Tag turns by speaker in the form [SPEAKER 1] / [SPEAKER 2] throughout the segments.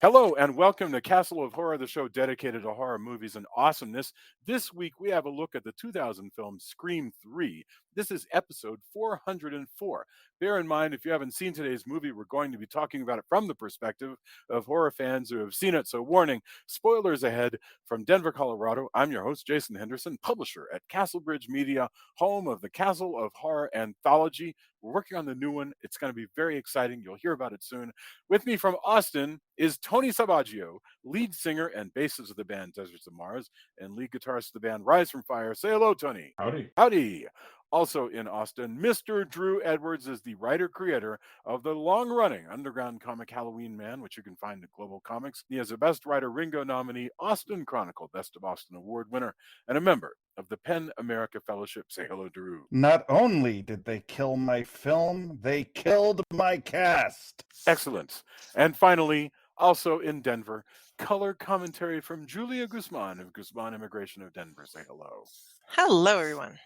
[SPEAKER 1] Hello and welcome to Castle of Horror, the show dedicated to horror movies and awesomeness. This week we have a look at the 2000 film Scream 3. This is episode 404. Bear in mind, if you haven't seen today's movie, we're going to be talking about it from the perspective of horror fans who have seen it. So, warning, spoilers ahead. From Denver, Colorado, I'm your host, Jason Henderson, publisher at Castlebridge Media, home of the Castle of Horror anthology. We're working on the new one. It's going to be very exciting. You'll hear about it soon. With me from Austin is Tony Sabaggio, lead singer and bassist of the band Deserts of Mars, and lead guitarist of the band Rise from Fire. Say hello, Tony.
[SPEAKER 2] Howdy.
[SPEAKER 1] Howdy. Also in Austin, Mr. Drew Edwards is the writer-creator of the long-running underground comic Halloween Man, which you can find at Global Comics. He is a Best Writer Ringo nominee, Austin Chronicle Best of Austin Award winner, and a member of the PEN America Fellowship. Say hello, Drew.
[SPEAKER 3] Not only did they kill my film, they killed my cast.
[SPEAKER 1] Excellent. And finally, also in Denver, color commentary from Julia Guzman of Guzman Immigration of Denver. Say hello.
[SPEAKER 4] Hello, everyone.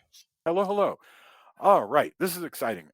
[SPEAKER 1] Hello. All right, this is exciting.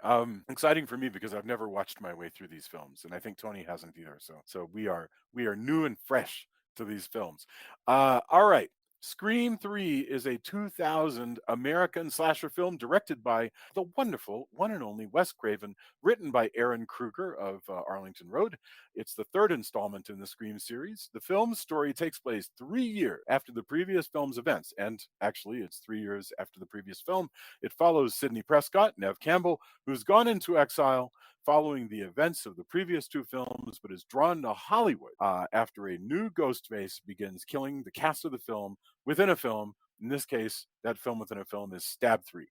[SPEAKER 1] Exciting for me because I've never watched my way through these films, and I think Tony hasn't either. So we are new and fresh to these films. All right. Scream 3 is a 2000 American slasher film directed by the wonderful one and only Wes Craven, written by Aaron Kruger of Arlington Road. It's the third installment in the Scream series. The film's story takes place 3 years after the previous film's events, and actually it's 3 years after the previous film. It follows Sidney Prescott, Nev Campbell, who's gone into exile following the events of the previous two films, but is drawn to Hollywood after a new Ghostface begins killing the cast of the film within a film. In this case, that film within a film is Stab 3.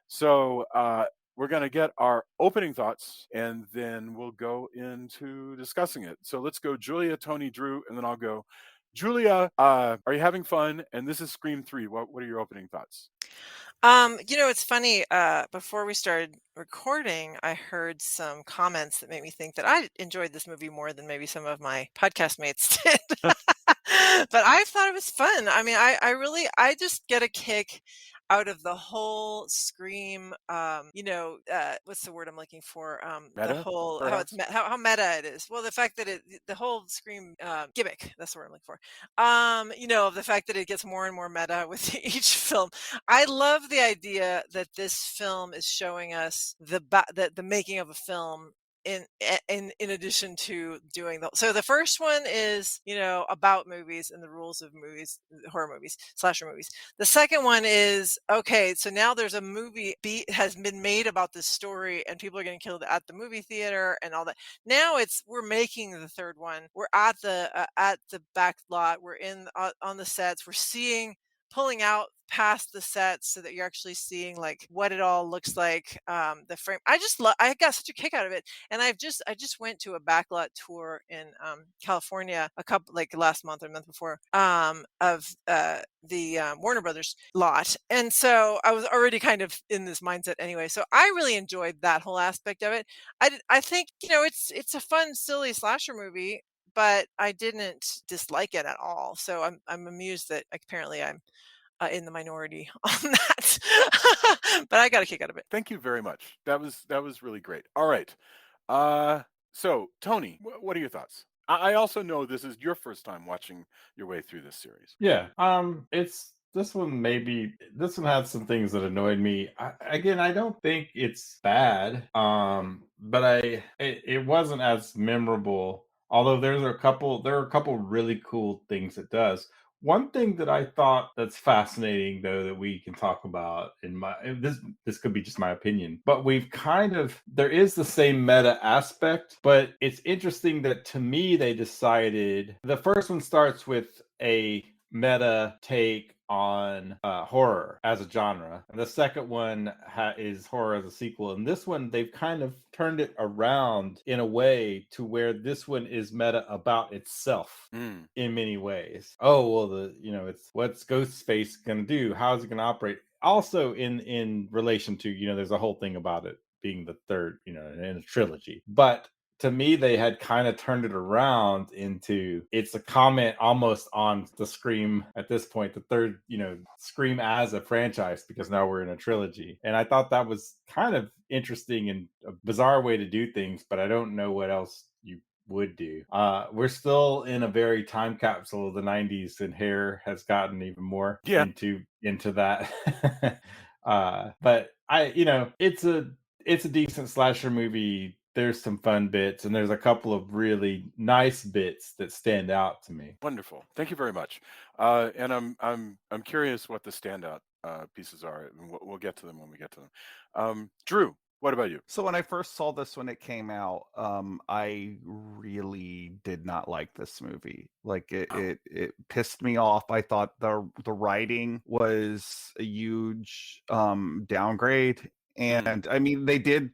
[SPEAKER 1] So we're going to get our opening thoughts, and then we'll go into discussing it. So let's go Julia, Tony, Drew, and then I'll go. Julia, are you having fun? And this is Scream 3. What are your opening thoughts?
[SPEAKER 4] It's funny. Before we started recording, I heard some comments that made me think that I enjoyed this movie more than maybe some of my podcast mates did. But I thought it was fun. I mean, I just get a kick out of the whole Scream. What's the word I'm looking for? The
[SPEAKER 1] Meta,
[SPEAKER 4] whole
[SPEAKER 1] perhaps?
[SPEAKER 4] how meta it is. Well, the fact that the whole Scream gimmick. That's the word I'm looking for. The fact that it gets more and more meta with each film. I love the idea that this film is showing us the making of a film in addition to doing so the first one is about movies and the rules of movies, horror movies, slasher movies. The second one is okay, so now there's a movie has been made about this story and people are getting killed at the movie theater and all that. Now we're making the third one. We're at the back lot. We're in on the sets. We're pulling out past the sets so that you're actually seeing like what it all looks like, the frame. I got such a kick out of it. And I just went to a backlot tour in California a couple like last month or month before, of the Warner Brothers lot. And so I was already kind of in this mindset anyway. So I really enjoyed that whole aspect of it. I think it's a fun, silly slasher movie, but I didn't dislike it at all. So I'm amused that apparently I'm in the minority on that. But I got a kick out of it.
[SPEAKER 1] Thank you very much. That was really great. All right. So Tony, what are your thoughts? I also know this is your first time watching your way through this series.
[SPEAKER 2] Yeah. It's this one. Maybe this one had some things that annoyed me. I don't think it's bad. But it wasn't as memorable. Although there are a couple really cool things it does. One thing that I thought that's fascinating, though, that we can talk about this could be just my opinion, but there is the same meta aspect, but it's interesting that to me they decided the first one starts with a meta take on horror as a genre, and the second one is horror as a sequel. And this one they've kind of turned it around in a way to where this one is meta about itself in many ways. Oh well, it's what's Ghostface gonna do? How's it gonna operate? Also in relation to there's a whole thing about it being the third in a trilogy, but to me, they had kind of turned it around into it's a comment almost on the Scream at this point, the third, Scream as a franchise, because now we're in a trilogy. And I thought that was kind of interesting and a bizarre way to do things, but I don't know what else you would do. We're still in a very time capsule of the '90s, and hair has gotten even more
[SPEAKER 1] Yeah.
[SPEAKER 2] into that. But it's a decent slasher movie. There's some fun bits, and there's a couple of really nice bits that stand out to me.
[SPEAKER 1] Wonderful. Thank you very much. And I'm curious what the standout pieces are, and we'll get to them when we get to them. Drew, what about you?
[SPEAKER 3] So when I first saw this when it came out, I really did not like this movie. Like it pissed me off. I thought the writing was a huge downgrade.
[SPEAKER 1] Mm,
[SPEAKER 3] And I mean they did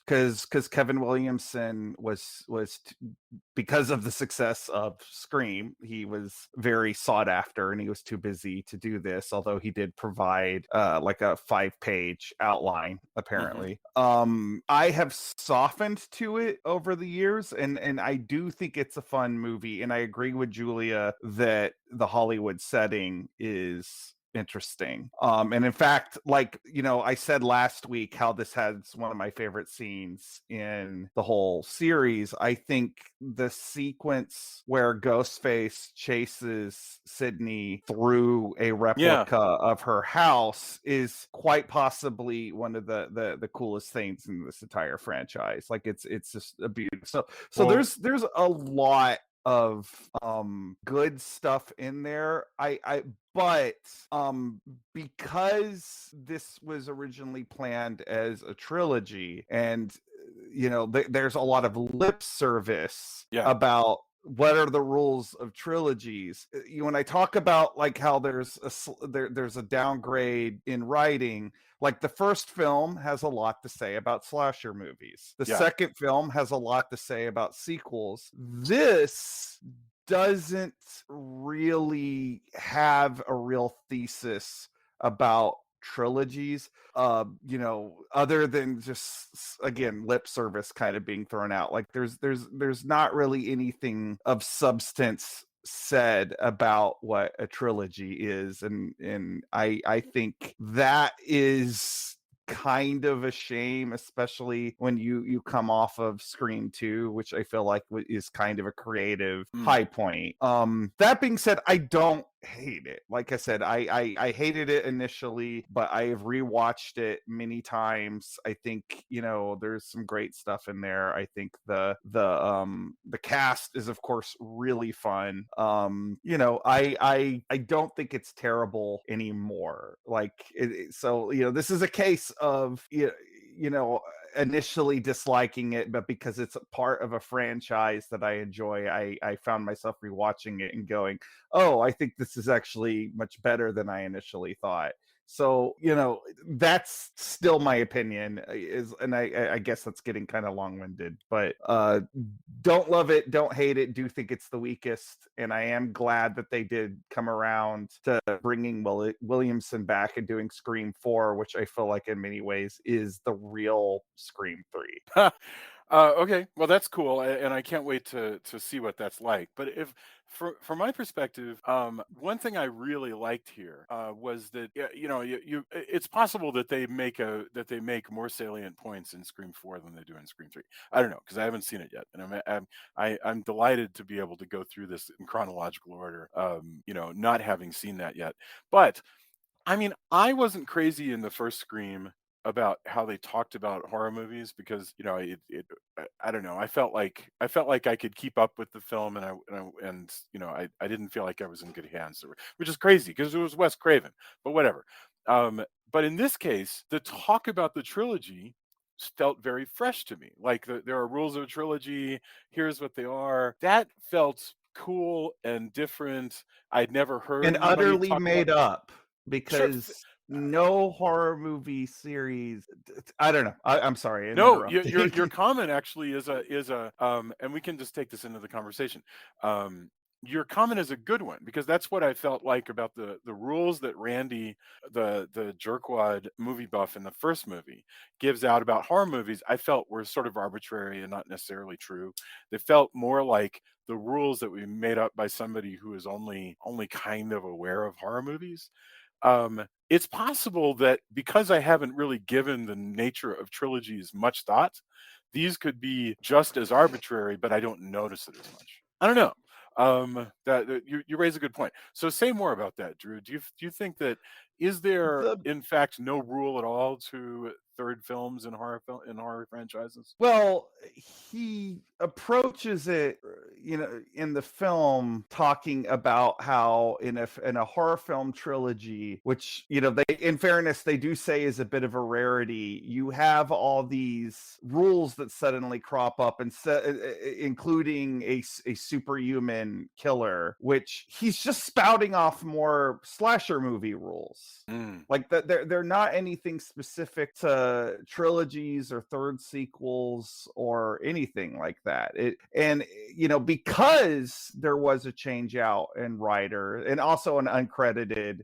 [SPEAKER 3] because Kevin Williamson because of the success of Scream, he was very sought after and he was too busy to do this, although he did provide like a 5-page outline,
[SPEAKER 1] mhm.
[SPEAKER 3] apparently. I have softened to it over the years, and I do think it's a fun movie, and I agree with Julia that the Hollywood setting is interesting. And in fact, like, I said last week how this has one of my favorite scenes in the whole series. I think the sequence where Ghostface chases Sydney through a
[SPEAKER 1] Yeah.
[SPEAKER 3] replica of her house is quite possibly one of the coolest things in this entire franchise. Like it's just a beautiful. So
[SPEAKER 2] Well,
[SPEAKER 3] there's a lot of good stuff in there. I but because this was originally planned as a trilogy, and there's a lot of lip service
[SPEAKER 1] Yeah.
[SPEAKER 3] about what are the rules of trilogies. When I talk about like how there's a downgrade in writing, like the first film has a lot to say about slasher movies. The
[SPEAKER 1] Yeah.
[SPEAKER 3] second film has a lot to say about sequels. This doesn't really have a real thesis about trilogies, other than just again lip service kind of being thrown out. Like there's not really anything of substance said about what a trilogy is, and I think that is kind of a shame, especially when you come off of Scream 2, which I feel like is kind of a creative
[SPEAKER 1] Mm.
[SPEAKER 3] high point. That being said, I don't hate it. Like I said, I hated it initially, but I have rewatched it many times. I think there's some great stuff in there. I think the cast is of course really fun. I don't think it's terrible anymore. Like so this is a case of initially disliking it, but because it's a part of a franchise that I enjoy, I found myself rewatching it and going, oh, I think this is actually much better than I initially thought. So, that's still my opinion, and I guess that's getting kind of long-winded, but don't love it, don't hate it, do think it's the weakest, and I am glad that they did come around to bringing Williamson back and doing Scream 4, which I feel like in many ways is the real Scream 3.
[SPEAKER 1] Okay, well that's cool, and I can't wait to see what that's like. But if, from my perspective, one thing I really liked here was that it's possible that they make more salient points in Scream 4 than they do in Scream 3. I don't know because I haven't seen it yet, and I'm delighted to be able to go through this in chronological order. Not having seen that yet, but I mean, I wasn't crazy in the first Scream about how they talked about horror movies because I don't know. I felt like I could keep up with the film, and I didn't feel like I was in good hands, which is crazy because it was Wes Craven. But whatever. But in this case, the talk about the trilogy felt very fresh to me. Like there are rules of a trilogy. Here's what they are. That felt cool and different. I'd never heard
[SPEAKER 3] And
[SPEAKER 1] anybody
[SPEAKER 3] utterly
[SPEAKER 1] talk about.
[SPEAKER 3] made up,
[SPEAKER 1] Sure.
[SPEAKER 3] because no horror movie series, I don't know. I'm sorry, I'm
[SPEAKER 1] No, your
[SPEAKER 3] interrupting.
[SPEAKER 1] comment actually is a and we can just take this into the conversation. Your comment is a good one because that's what I felt like about the rules that Randy, the jerkwad movie buff in the first movie, gives out about horror movies. I felt were sort of arbitrary and not necessarily true. They felt more like the rules that we made up by somebody who is only kind of aware of horror movies. It's possible that because I haven't really given the nature of trilogies much thought, these could be just as arbitrary, but I don't notice it as much. I don't know. That you raise a good point. So say more about that, Drew. Do you think that is there
[SPEAKER 3] The
[SPEAKER 1] in fact no rule at all to third films in horror franchises?
[SPEAKER 3] Well, he approaches it, in the film, talking about how in a horror film trilogy, which they, in fairness, they do say is a bit of a rarity. You have all these rules that suddenly crop up, and including a superhuman killer, which he's just spouting off more slasher movie rules.
[SPEAKER 1] Mm.
[SPEAKER 3] Like that, they're not anything specific to trilogies or third sequels or anything like that. And because there was a change out in writer and also an uncredited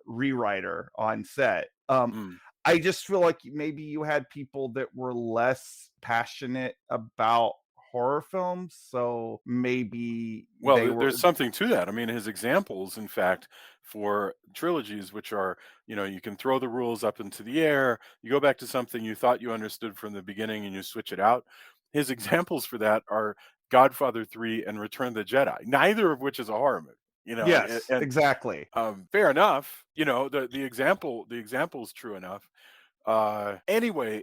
[SPEAKER 3] rewriter on set.
[SPEAKER 1] Mm.
[SPEAKER 3] I just feel like maybe you had people that were less passionate about horror films, so maybe
[SPEAKER 1] Well,
[SPEAKER 3] they were.
[SPEAKER 1] there's something to that. I mean, his examples, in fact, for trilogies, which are, you can throw the rules up into the air, you go back to something you thought you understood from the beginning and you switch it out. His examples for that are Godfather 3 and Return of the Jedi, neither of which is a horror movie.
[SPEAKER 3] Yes,
[SPEAKER 1] And
[SPEAKER 3] exactly.
[SPEAKER 1] fair enough. The example is true enough. Anyway,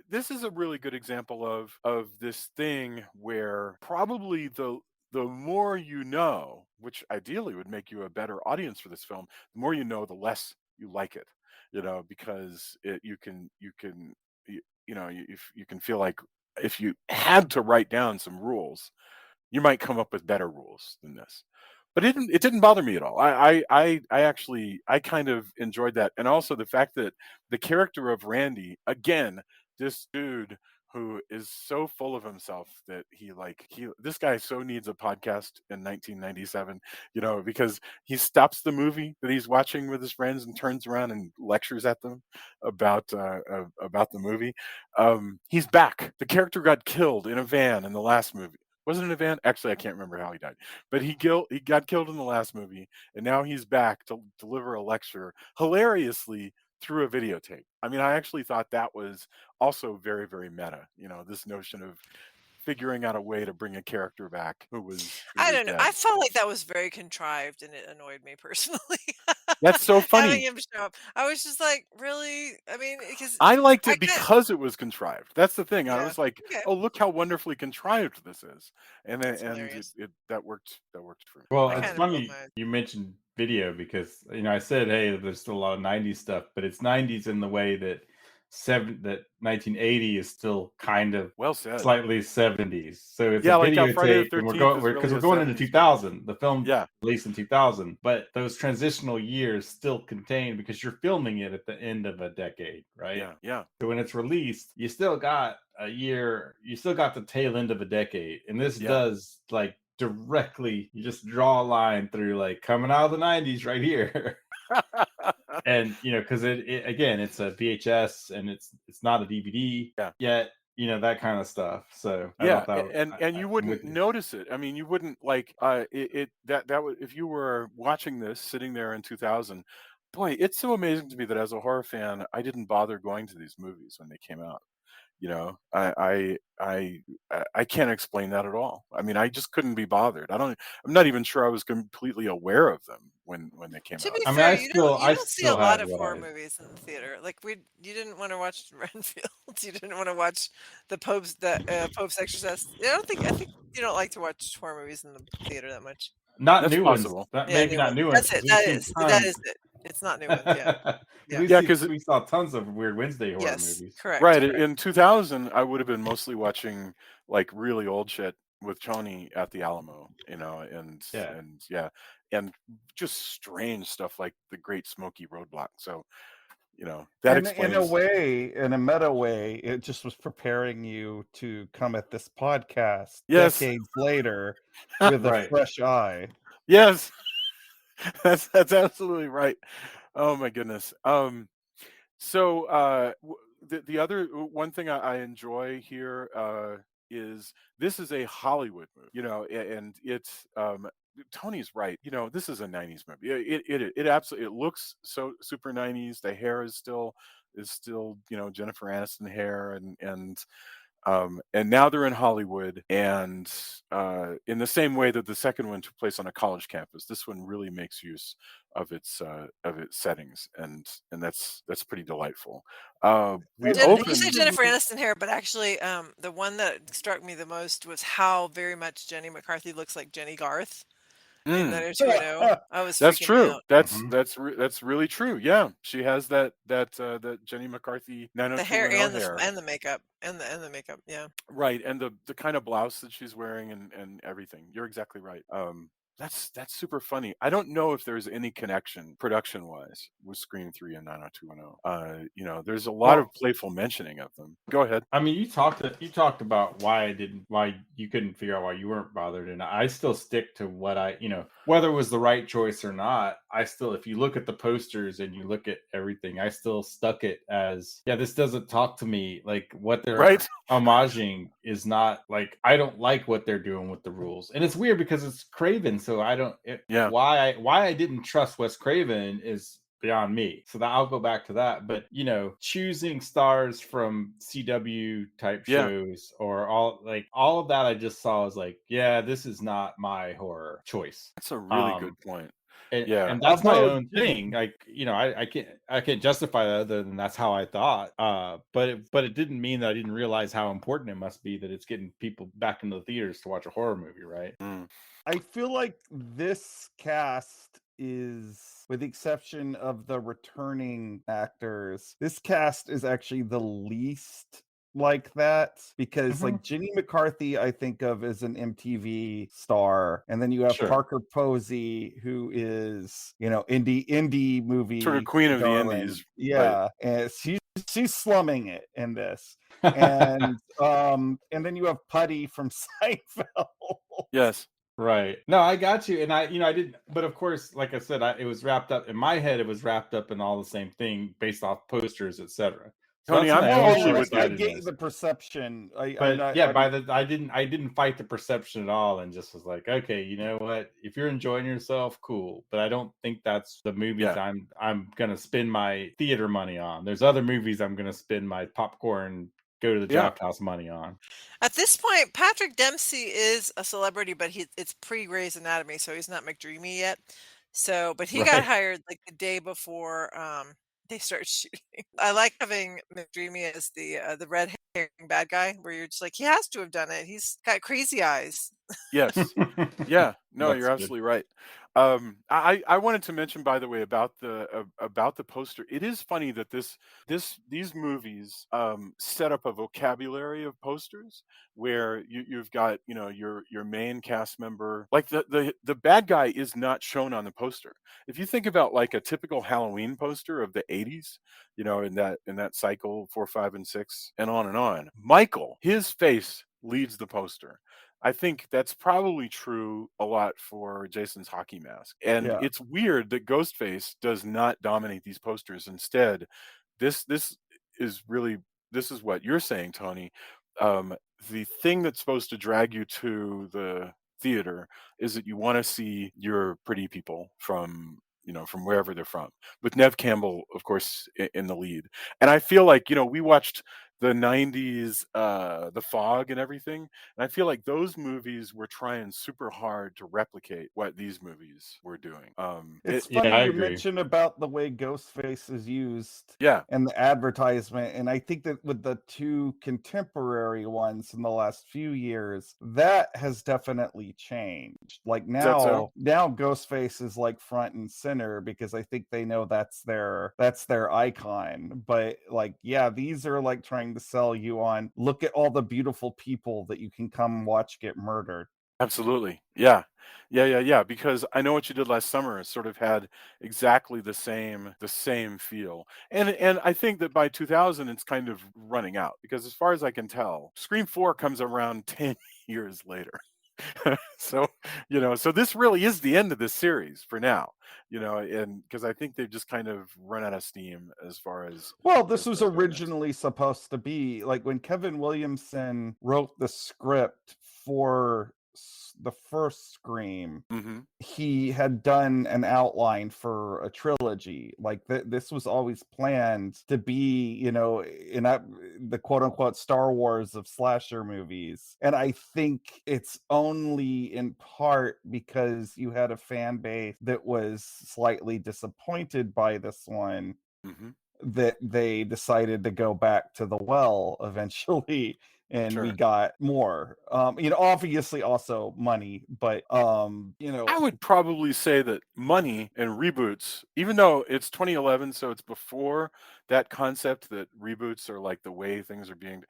[SPEAKER 1] this is a really good example of this thing where probably the more you know, which ideally would make you a better audience for this film, the more you know, the less you like it. Because you can feel like if you had to write down some rules, you might come up with better rules than this. But it didn't bother me at all. I actually I kind of enjoyed that, and also the fact that the character of Randy, again, this dude who is so full of himself that this guy so needs a podcast in 1997, because he stops the movie that he's watching with his friends and turns around and lectures at them about the movie. He's back. The character got killed in a van in the last movie. Was it an event? Actually, I can't remember how he died, but he got killed in the last movie, and now he's back to deliver a lecture hilariously through a videotape. I mean, I actually thought that was also very, very meta. This notion of figuring out a way to bring a character back who was
[SPEAKER 4] I don't know.
[SPEAKER 1] dead.
[SPEAKER 4] I felt like that was very contrived, and it annoyed me personally.
[SPEAKER 1] That's so
[SPEAKER 4] Having
[SPEAKER 1] funny.
[SPEAKER 4] him show up, I was just like, really? I mean, because
[SPEAKER 1] I liked
[SPEAKER 4] I
[SPEAKER 1] it
[SPEAKER 4] kind
[SPEAKER 1] because it was contrived. That's the thing. I
[SPEAKER 4] yeah,
[SPEAKER 1] was like,
[SPEAKER 4] okay,
[SPEAKER 1] "Oh, look how wonderfully contrived this is," and
[SPEAKER 4] that's
[SPEAKER 1] and
[SPEAKER 4] hilarious.
[SPEAKER 1] that worked. That worked for me.
[SPEAKER 2] Well,
[SPEAKER 4] I
[SPEAKER 2] it's
[SPEAKER 4] kind of rolled
[SPEAKER 2] funny
[SPEAKER 4] my eyes.
[SPEAKER 2] you mentioned video because I said, hey, there's still a lot of '90s stuff, but it's '90s in the way that 1980 is still kind of
[SPEAKER 1] Well said.
[SPEAKER 2] slightly '70s. So it's
[SPEAKER 1] Yeah,
[SPEAKER 2] a
[SPEAKER 1] like how Friday the
[SPEAKER 2] videotape, and
[SPEAKER 1] 13th is
[SPEAKER 2] because
[SPEAKER 1] really
[SPEAKER 2] we're
[SPEAKER 1] a
[SPEAKER 2] going into
[SPEAKER 1] 70s.
[SPEAKER 2] 2000. The film
[SPEAKER 1] Yeah,
[SPEAKER 2] released in 2000, but those transitional years still contain because you're filming it at the end of a decade, right?
[SPEAKER 1] yeah, yeah.
[SPEAKER 2] So when it's released, you still got a year, you still got the tail end of a decade. And this
[SPEAKER 1] Yeah.
[SPEAKER 2] does like directly, you just draw a line through like coming out of the 90s right here. And because it again, it's a VHS and it's not a DVD
[SPEAKER 1] Yeah.
[SPEAKER 2] yet, that kind of stuff. So I
[SPEAKER 1] Yeah,
[SPEAKER 2] thought that
[SPEAKER 1] and you
[SPEAKER 2] I'm
[SPEAKER 1] wouldn't
[SPEAKER 2] with you.
[SPEAKER 1] notice it. I mean, you wouldn't like that would if you were watching this sitting there in 2000. Boy, it's so amazing to me that as a horror fan, I didn't bother going to these movies when they came out. I can't explain that at all. I mean, I just couldn't be bothered. I'm not even sure I was completely aware of them when they came
[SPEAKER 4] To
[SPEAKER 1] out.
[SPEAKER 4] be
[SPEAKER 2] I mean,
[SPEAKER 4] fair, you
[SPEAKER 2] I
[SPEAKER 4] don't see a
[SPEAKER 2] still
[SPEAKER 4] lot
[SPEAKER 2] had
[SPEAKER 4] of
[SPEAKER 2] what
[SPEAKER 4] horror
[SPEAKER 2] I
[SPEAKER 4] movies in the theater. Like you didn't want to watch Renfield. You didn't want to watch the Pope's Exorcist. I think you don't like to watch horror movies in the theater that much.
[SPEAKER 2] not
[SPEAKER 1] That's
[SPEAKER 2] new ones,
[SPEAKER 1] possible.
[SPEAKER 4] Yeah,
[SPEAKER 2] maybe
[SPEAKER 4] new
[SPEAKER 2] not
[SPEAKER 4] ones.
[SPEAKER 2] new ones
[SPEAKER 4] That's it.
[SPEAKER 2] because we've seen
[SPEAKER 4] That
[SPEAKER 2] tons.
[SPEAKER 4] is it. It's not new ones. Yeah.
[SPEAKER 2] 'Cause
[SPEAKER 4] Yeah.
[SPEAKER 1] Yeah, because
[SPEAKER 2] we saw tons of Weird Wednesday horror
[SPEAKER 4] Yes.
[SPEAKER 2] movies.
[SPEAKER 4] Correct.
[SPEAKER 1] right
[SPEAKER 4] Correct.
[SPEAKER 1] in 2000, I would have been mostly watching like really old shit with Tony at the Alamo,
[SPEAKER 2] Yeah.
[SPEAKER 1] and yeah, and just strange stuff like the Great Smoky Roadblock. So that
[SPEAKER 3] In a
[SPEAKER 1] explains.
[SPEAKER 3] way, in a meta way, it just was preparing you to come at this podcast
[SPEAKER 1] Yes,
[SPEAKER 3] decades later with a
[SPEAKER 2] Right.
[SPEAKER 3] fresh eye.
[SPEAKER 1] yes, that's absolutely right. Oh my goodness. So the other one thing I enjoy here is this is a Hollywood movie, and it's Tony's right. You know, this is a '90s movie. It absolutely, it looks so super '90s. The hair is still, you know, Jennifer Aniston hair, and now they're in Hollywood, and in the same way that the second one took place on a college campus, this one really makes use of its settings, and that's pretty delightful. We
[SPEAKER 4] You
[SPEAKER 1] open.
[SPEAKER 4] said Jennifer Aniston hair, but actually, the one that struck me the most was how very much Jenny McCarthy looks like Jenny Garth in
[SPEAKER 1] Mm,
[SPEAKER 4] 90210. I was
[SPEAKER 1] that's
[SPEAKER 4] freaking me
[SPEAKER 1] true.
[SPEAKER 4] out.
[SPEAKER 1] That's really true. Yeah, she has that Jenny McCarthy
[SPEAKER 4] The hair
[SPEAKER 1] 90210 hair.
[SPEAKER 4] and the makeup and the makeup. Yeah.
[SPEAKER 1] Right, and the kind of blouse that she's wearing and everything. You're exactly right. That's super funny. I don't know if there's any connection production wise with Scream 3 and 90210. You know, there's a lot of
[SPEAKER 2] Well,
[SPEAKER 1] playful mentioning of them. Go ahead.
[SPEAKER 2] I mean, you talked about why you couldn't figure out why you weren't bothered, and I still stick to what whether it was the right choice or not. I still, if you look at the posters and you look at everything, I still stuck it as, yeah, this doesn't talk to me. Like, what they're
[SPEAKER 1] Right?
[SPEAKER 2] homaging is not, like, I don't like what they're doing with the rules, and it's weird because it's Craven, so I don't.
[SPEAKER 1] Yeah.
[SPEAKER 2] Why I didn't trust Wes Craven is beyond me. So that I'll go back to that. But choosing stars from CW type
[SPEAKER 1] Yeah.
[SPEAKER 2] shows or all of that, I just saw as like, yeah, this is not my horror choice.
[SPEAKER 1] That's a really good point.
[SPEAKER 2] And,
[SPEAKER 1] Yeah.
[SPEAKER 2] and that's my
[SPEAKER 3] Although,
[SPEAKER 2] own thing. Like, I can't justify that other than that's how I thought. But it didn't mean that I didn't realize how important it must be that it's getting people back into the theaters to watch a horror movie, right?
[SPEAKER 1] Mm.
[SPEAKER 3] I feel like this cast is, with the exception of the returning actors, this cast is actually the least like that, because like Jenny McCarthy I think of as an MTV star, and then you have
[SPEAKER 2] Sure.
[SPEAKER 3] Parker Posey, who is, indie movie
[SPEAKER 1] Sort of queen of the
[SPEAKER 3] darling.
[SPEAKER 1] indies.
[SPEAKER 3] Yeah, and she's slumming it in this. And and then you have Putty from Seinfeld.
[SPEAKER 1] Yes.
[SPEAKER 2] Right. No, I got you. And I didn't, but of course, like I said, it was wrapped up in my head. It was wrapped up in all the same thing based off posters, etc.
[SPEAKER 1] Tony, I'm totally with you.
[SPEAKER 3] I get the perception.
[SPEAKER 2] I didn't fight the perception at all, and just was like, okay, you know what? If you're enjoying yourself, cool. But I don't think that's the movies I'm gonna spend my theater money on. There's other movies I'm gonna spend my popcorn, go to the draft house money on.
[SPEAKER 4] At this point, Patrick Dempsey is a celebrity, but it's pre-Grey's Anatomy, so he's not McDreamy yet. So, but he got hired like the day before they start shooting. I like having McDreamy as the red herring bad guy, where you're just like, he has to have done it. He's got crazy eyes.
[SPEAKER 1] Yes. Yeah. No,
[SPEAKER 2] That's
[SPEAKER 1] you're
[SPEAKER 2] good.
[SPEAKER 1] absolutely right. I wanted to mention, by the way, about the poster. It is funny that these movies set up a vocabulary of posters where you've got, your main cast member, like the bad guy is not shown on the poster. If you think about like a typical Halloween poster of the '80s, in that cycle 4, 5, and 6, and on, Michael, his face leads the poster. I think that's probably true a lot for Jason's hockey mask. And it's weird that Ghostface does not dominate these posters. Instead, this is what you're saying, Tony. The thing that's supposed to drag you to the theater is that you want to see your pretty people from wherever they're from, with Nev Campbell, of course, in the lead. And I feel like, we watched the '90s, The Fog and everything, and I feel like those movies were trying super hard to replicate what these movies were doing.
[SPEAKER 3] It's
[SPEAKER 1] It-
[SPEAKER 3] funny
[SPEAKER 2] I
[SPEAKER 3] you
[SPEAKER 2] agree.
[SPEAKER 3] mentioned about the way Ghostface is used
[SPEAKER 1] yeah,
[SPEAKER 3] and the advertisement, and I think that with the two contemporary ones in the last few years, that has definitely changed. Like
[SPEAKER 1] that so?
[SPEAKER 3] now Ghostface is like front and center, because I think they know that's their icon. But like, yeah, these are like trying to sell you on, look at all the beautiful people that you can come watch get murdered.
[SPEAKER 1] Absolutely. Yeah. Yeah. Because I Know What You Did Last Summer sort of had exactly the same feel. And I think that by 2000 it's kind of running out, because as far as I can tell, Scream 4 comes around 10 years later. So, so this really is the end of this series for now, and because I think they've just kind of run out of steam as far as.
[SPEAKER 3] Well, this
[SPEAKER 1] as
[SPEAKER 3] was
[SPEAKER 1] far as
[SPEAKER 3] originally supposed to be like when Kevin Williamson wrote the script for the first Scream,
[SPEAKER 1] Hmm.
[SPEAKER 3] he had done an outline for a trilogy. Like this was always planned to be, in the quote unquote Star Wars of slasher movies. And I think it's only in part because you had a fan base that was slightly disappointed by this one
[SPEAKER 1] Hmm.
[SPEAKER 3] that they decided to go back to the well eventually. And we
[SPEAKER 1] Sure.
[SPEAKER 3] got more, obviously also money, but
[SPEAKER 1] I would probably say that money and reboots, even though it's 2011, so it's before that concept that reboots are like the way things are being,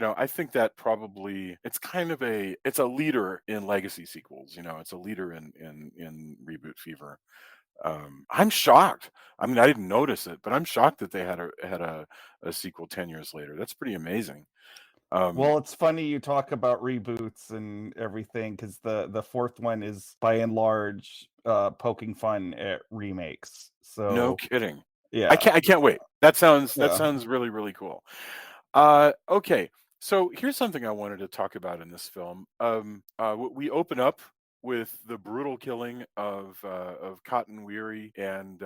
[SPEAKER 1] I think that probably it's a leader in legacy sequels. It's a leader in reboot fever. I'm shocked. I mean, I didn't notice it, but I'm shocked that they had a sequel 10 years later. That's pretty amazing. Um,
[SPEAKER 3] Well, it's funny you talk about reboots and everything because the fourth one is by and large poking fun at remakes.
[SPEAKER 1] no
[SPEAKER 3] So
[SPEAKER 1] kidding. I
[SPEAKER 3] yeah,
[SPEAKER 1] can't wait. That
[SPEAKER 3] yeah.
[SPEAKER 1] sounds really, really cool. Okay, so here's something I wanted to talk about in this film. We open up with the brutal killing of Cotton Weary and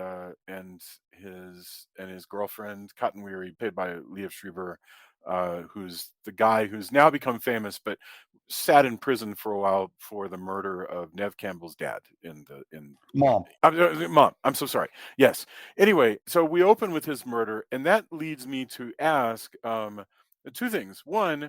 [SPEAKER 1] his girlfriend. Cotton Weary, played by Liev Schreiber, who's the guy who's now become famous, but sat in prison for a while for the murder of Nev Campbell's dad in
[SPEAKER 3] Mom.
[SPEAKER 1] Mom. I'm so sorry. Yes. Anyway, so we open with his murder, and that leads me to ask two things. One,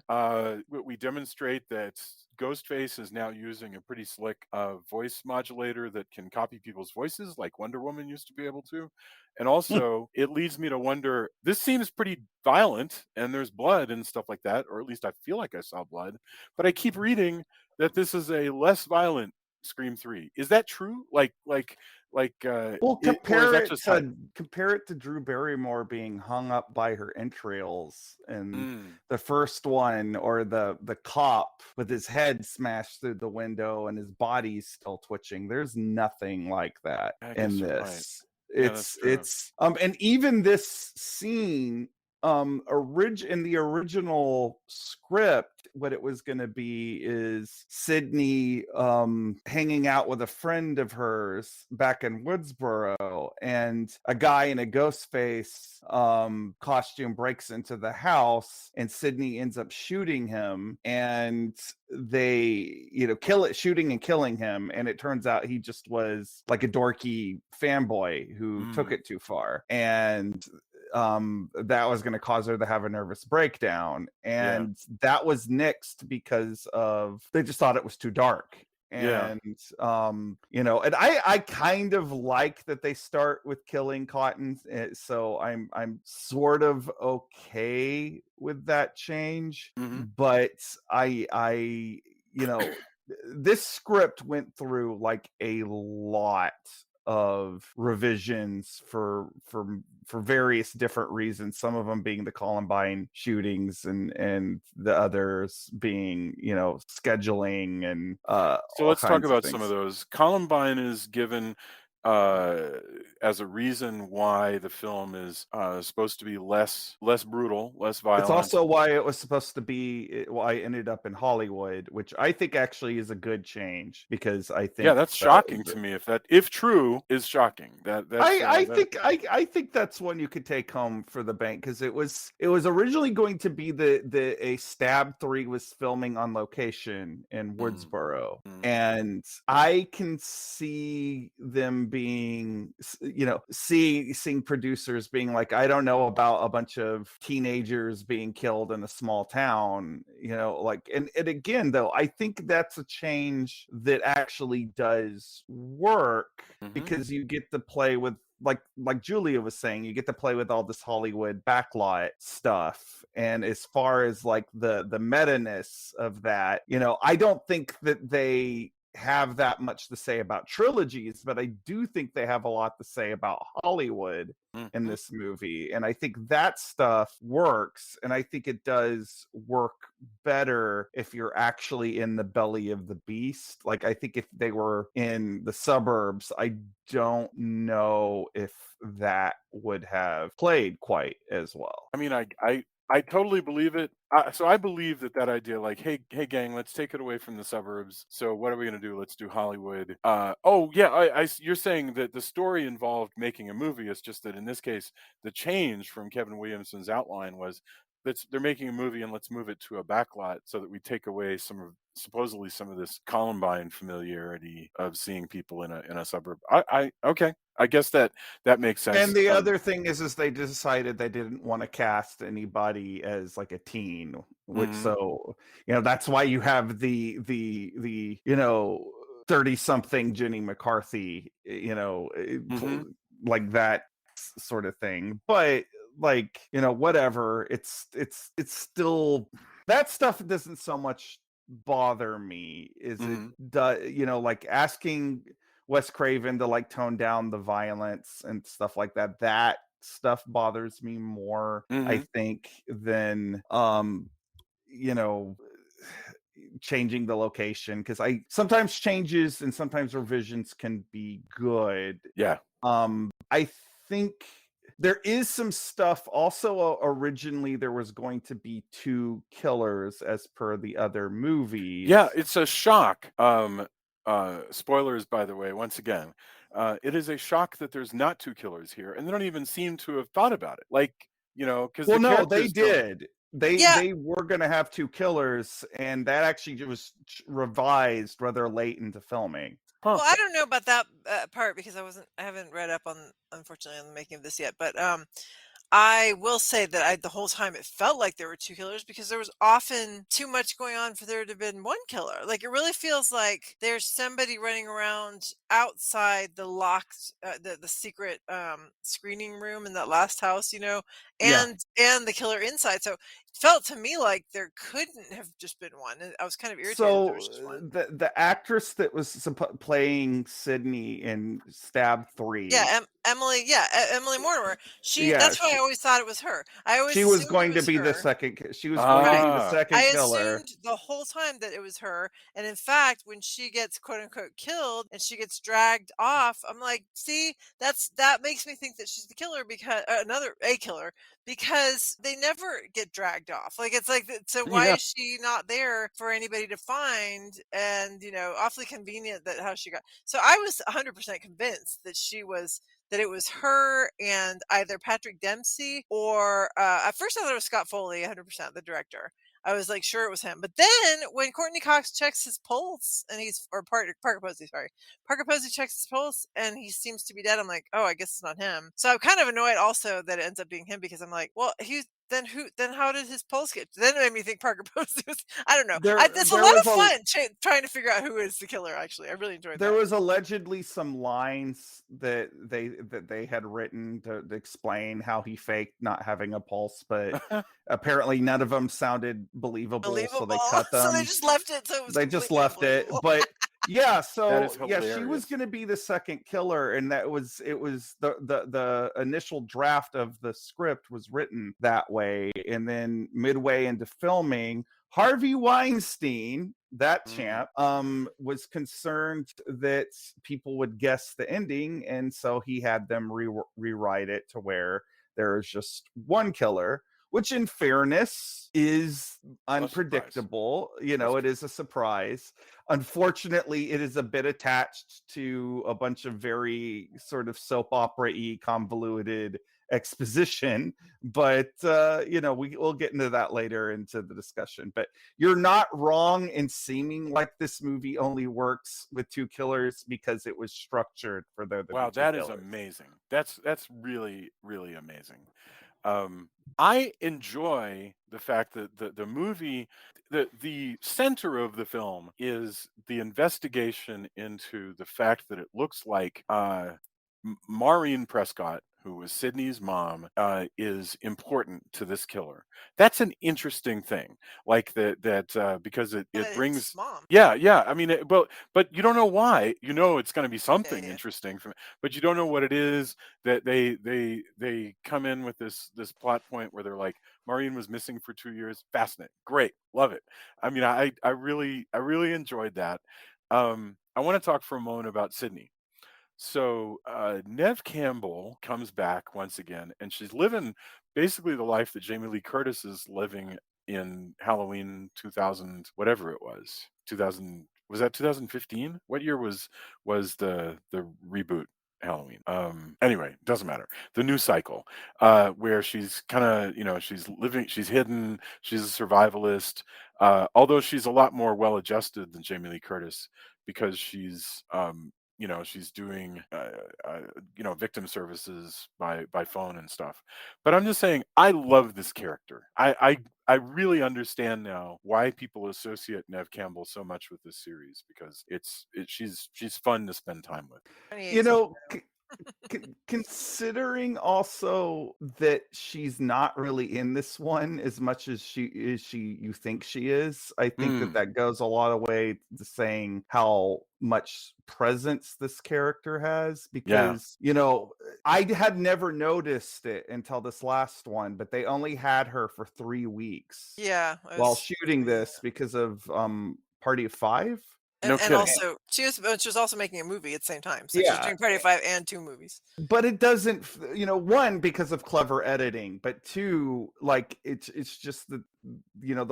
[SPEAKER 1] we demonstrate that Ghostface is now using a pretty slick voice modulator that can copy people's voices, like Wonder Woman used to be able to. And also, it leads me to wonder. This seems pretty violent, and there's blood and stuff like that, or at least I feel like I saw blood. But I keep reading that this is a less violent Scream 3. Is that true?
[SPEAKER 3] Well,
[SPEAKER 1] Or is that just hype?
[SPEAKER 3] compare it to Drew Barrymore being hung up by her entrails in
[SPEAKER 1] Mm,
[SPEAKER 3] the first one, or the cop with his head smashed through the window and his body's still twitching. There's nothing like that
[SPEAKER 1] I
[SPEAKER 3] in
[SPEAKER 1] guess you're right.
[SPEAKER 3] this.
[SPEAKER 1] Yeah, that's true.
[SPEAKER 3] It's and even this scene in the original script, what it was going to be is Sydney hanging out with a friend of hers back in Woodsboro, and a guy in a ghost face costume breaks into the house, and Sydney ends up shooting him, and they shooting and killing him, and it turns out he just was like a dorky fanboy who took
[SPEAKER 1] Mm,
[SPEAKER 3] it too far, and that was going to cause her to have a nervous breakdown,
[SPEAKER 1] yeah,
[SPEAKER 3] and that was nixed because of they just thought it was too dark.
[SPEAKER 1] yeah.
[SPEAKER 3] And and I kind of like that they start with killing Cotton, so I'm sort of okay with that change.
[SPEAKER 1] Hmm.
[SPEAKER 3] But I this script went through like a lot of revisions for various different reasons, some of them being the Columbine shootings, and the others being scheduling and
[SPEAKER 1] So
[SPEAKER 3] all
[SPEAKER 1] let's talk
[SPEAKER 3] kinds of
[SPEAKER 1] about some of
[SPEAKER 3] things.
[SPEAKER 1] those. Columbine is given uh, as a reason why the film is supposed to be less brutal, less
[SPEAKER 3] It's
[SPEAKER 1] violent.
[SPEAKER 3] also why it was supposed to be why it ended up in Hollywood, which I think actually is a good change, because I
[SPEAKER 1] Yeah,
[SPEAKER 3] think
[SPEAKER 1] that's shocking to me. If true, is shocking.
[SPEAKER 3] I think that's one you could take home for the bank, because it was originally going to be the a Stab 3 was filming on location in
[SPEAKER 1] Mm,
[SPEAKER 3] Woodsboro,
[SPEAKER 1] mm.
[SPEAKER 3] and I can see them being seeing producers being like, I don't know about a bunch of teenagers being killed in a small town, like, and again, though, I think that's a change that actually does work,
[SPEAKER 1] Hmm.
[SPEAKER 3] because you get to play with, like Julia was saying, you get to play with all this Hollywood backlot stuff. And as far as like the meta-ness of that, I don't think that they have that much to say about trilogies, but I do think they have a lot to say about Hollywood in
[SPEAKER 1] Hmm.
[SPEAKER 3] this movie. And I think that stuff works. And I think it does work better if you're actually in the belly of the beast. Like, I think if they were in the suburbs, I don't know if that would have played quite as well.
[SPEAKER 1] I mean, I I totally believe it. So I believe that idea, like, hey, gang, let's take it away from the suburbs. So what are we gonna do? Let's do Hollywood. Oh yeah, you're saying that the story involved making a movie. It's just that in this case, the change from Kevin Williamson's outline was they're making a movie and let's move it to a backlot so that we take away supposedly some of this Columbine familiarity of seeing people in a suburb. I okay. I guess that makes sense.
[SPEAKER 3] And the other thing is they decided they didn't want to cast anybody as like a teen, which
[SPEAKER 1] Mhm.
[SPEAKER 3] so that's why you have the 30 something Jenny McCarthy,
[SPEAKER 1] Mhm.
[SPEAKER 3] like that sort of thing. But like whatever, it's still that stuff doesn't so much bother me. Is it
[SPEAKER 1] Mhm.
[SPEAKER 3] like asking Wes Craven to like tone down the violence and stuff like that. That stuff bothers me more, I
[SPEAKER 1] Mhm.
[SPEAKER 3] think, than you know, changing the location, because I sometimes changes and sometimes revisions can be good.
[SPEAKER 1] Yeah.
[SPEAKER 3] I think there is some stuff also. Originally there was going to be two killers as per the other
[SPEAKER 1] Yeah,
[SPEAKER 3] movies.
[SPEAKER 1] it's a shock. Spoilers, by the way, once again. It is a shock that there's not two killers here, and they don't even seem to have thought about it. Like, because
[SPEAKER 3] Well,
[SPEAKER 1] the
[SPEAKER 3] no, they
[SPEAKER 1] characters don't.
[SPEAKER 3] did. They
[SPEAKER 4] Yeah,
[SPEAKER 3] they were gonna have two killers, and that actually was revised rather late into filming.
[SPEAKER 1] Huh.
[SPEAKER 4] well, I don't know about that part because I haven't read up on, unfortunately, on the making of this yet. But I will say that the whole time it felt like there were two killers because there was often too much going on for there to have been one killer. Like it really feels like there's somebody running around outside the locked, the secret screening room in that last house,
[SPEAKER 3] Yeah.
[SPEAKER 4] and the killer inside. So it felt to me like there couldn't have just been one. And I was kind of irritated that there was
[SPEAKER 3] So
[SPEAKER 4] just one.
[SPEAKER 3] the actress that was playing Sydney in Stab
[SPEAKER 4] Yeah,
[SPEAKER 3] 3,
[SPEAKER 4] Emily. Yeah, Emily Mortimer.
[SPEAKER 3] yeah,
[SPEAKER 4] That's why I always thought it was her. I always
[SPEAKER 3] she was
[SPEAKER 4] assumed it
[SPEAKER 3] going to
[SPEAKER 4] was
[SPEAKER 3] be the
[SPEAKER 4] her.
[SPEAKER 3] second. She was going to
[SPEAKER 4] Right.
[SPEAKER 3] be the
[SPEAKER 1] Ah.
[SPEAKER 3] second
[SPEAKER 4] I
[SPEAKER 3] killer.
[SPEAKER 4] assumed the whole time that it was her, and in fact, when she gets quote unquote killed and she gets dragged off, I'm like, see, that makes me think that she's the killer because another a killer because they never get dragged off. Like it's like so why
[SPEAKER 1] Yeah.
[SPEAKER 4] is she not there for anybody to find? And awfully convenient that how she got. So I was 100% convinced that it was her and either Patrick Dempsey or at first I thought it was Scott Foley, 100% the director. I was like sure it was him. But then when Courtney Cox checks his pulse and Parker Posey, sorry. Parker Posey checks his pulse and he seems to be dead. I'm like, oh, I guess it's not him. So I'm kind of annoyed also that it ends up being him because I'm like, well, then how did his pulse get? Then it made me think Parker Posey was. I don't know. It's a
[SPEAKER 3] There
[SPEAKER 4] lot
[SPEAKER 3] was
[SPEAKER 4] of
[SPEAKER 3] a
[SPEAKER 4] fun trying to figure out who is the killer. Actually, I really enjoyed
[SPEAKER 3] there
[SPEAKER 4] that.
[SPEAKER 3] was allegedly some lines that they had written to explain how he faked not having a pulse, but apparently none of them sounded believable, so they
[SPEAKER 4] Believable.
[SPEAKER 3] cut
[SPEAKER 4] So they
[SPEAKER 3] them.
[SPEAKER 4] just left it so it was
[SPEAKER 3] They just
[SPEAKER 4] completely
[SPEAKER 3] left it.
[SPEAKER 4] unbelievable.
[SPEAKER 3] But yeah,
[SPEAKER 1] That
[SPEAKER 3] so
[SPEAKER 1] is
[SPEAKER 3] yeah, she was
[SPEAKER 1] hilarious.
[SPEAKER 3] going to be the second killer, and it was the initial draft of the script was written that way, and then midway into filming, Harvey Weinstein, that
[SPEAKER 1] Mm.
[SPEAKER 3] champ, was concerned that people would guess the ending, and so he had them rewrite it to where there is just one killer, which in fairness is
[SPEAKER 1] A surprise.
[SPEAKER 3] unpredictable.
[SPEAKER 1] That's
[SPEAKER 3] It
[SPEAKER 1] true.
[SPEAKER 3] is a surprise. Unfortunately, it is a bit attached to a bunch of very sort of soap opera-y convoluted exposition, but we'll get into that later into the discussion. But you're not wrong in seeming like this movie only works with two killers because it was structured for there to be
[SPEAKER 1] Wow,
[SPEAKER 3] two
[SPEAKER 1] that is
[SPEAKER 3] killers.
[SPEAKER 1] amazing. That's really really amazing. I enjoy the fact that the movie, the center of the film is the investigation into the fact that it looks like Maureen Prescott, who was Sydney's mom, is important to this killer. That's an interesting thing. Like that because it
[SPEAKER 4] That it's
[SPEAKER 1] brings.
[SPEAKER 4] mom.
[SPEAKER 1] Yeah, yeah. I mean, but you don't know why. You know it's going to be
[SPEAKER 4] Yeah,
[SPEAKER 1] something
[SPEAKER 4] yeah.
[SPEAKER 1] interesting from, but you don't know what it is. That they come in with this plot point where they're like, Maureen was missing for 2 years. Fascinating, great, love it. I mean, I really enjoyed that. I want to talk for a moment about Sydney. So Nev Campbell comes back once again, and she's living basically the life that Jamie Lee Curtis is living in Halloween 2000, whatever it was. 2000, was that 2015? What year was the reboot Halloween? Anyway, doesn't matter. The new cycle, where she's kind of, she's living, she's hidden, she's a survivalist. Although she's a lot more well adjusted than Jamie Lee Curtis because she's doing victim services by phone and stuff. But I'm just saying, I love this character. I really understand now why people associate Nev Campbell so much with this series, because she's fun to spend time with.
[SPEAKER 3] You know, considering also that she's not really in this one as much as you think she is, I think that
[SPEAKER 1] Mm,
[SPEAKER 3] that goes a lot of way to saying how much presence this character has,
[SPEAKER 1] yeah,
[SPEAKER 3] because I had never noticed it until this last one, but they only had her for 3 weeks
[SPEAKER 4] Yeah,
[SPEAKER 3] while shooting this because of Party of Five.
[SPEAKER 1] no
[SPEAKER 4] and
[SPEAKER 1] kidding.
[SPEAKER 4] also she was also making a movie at the same time, so she's
[SPEAKER 3] Yeah,
[SPEAKER 4] doing Party of Five and 2 movies.
[SPEAKER 3] but it doesn't, one, because of clever editing, but two, like it's just the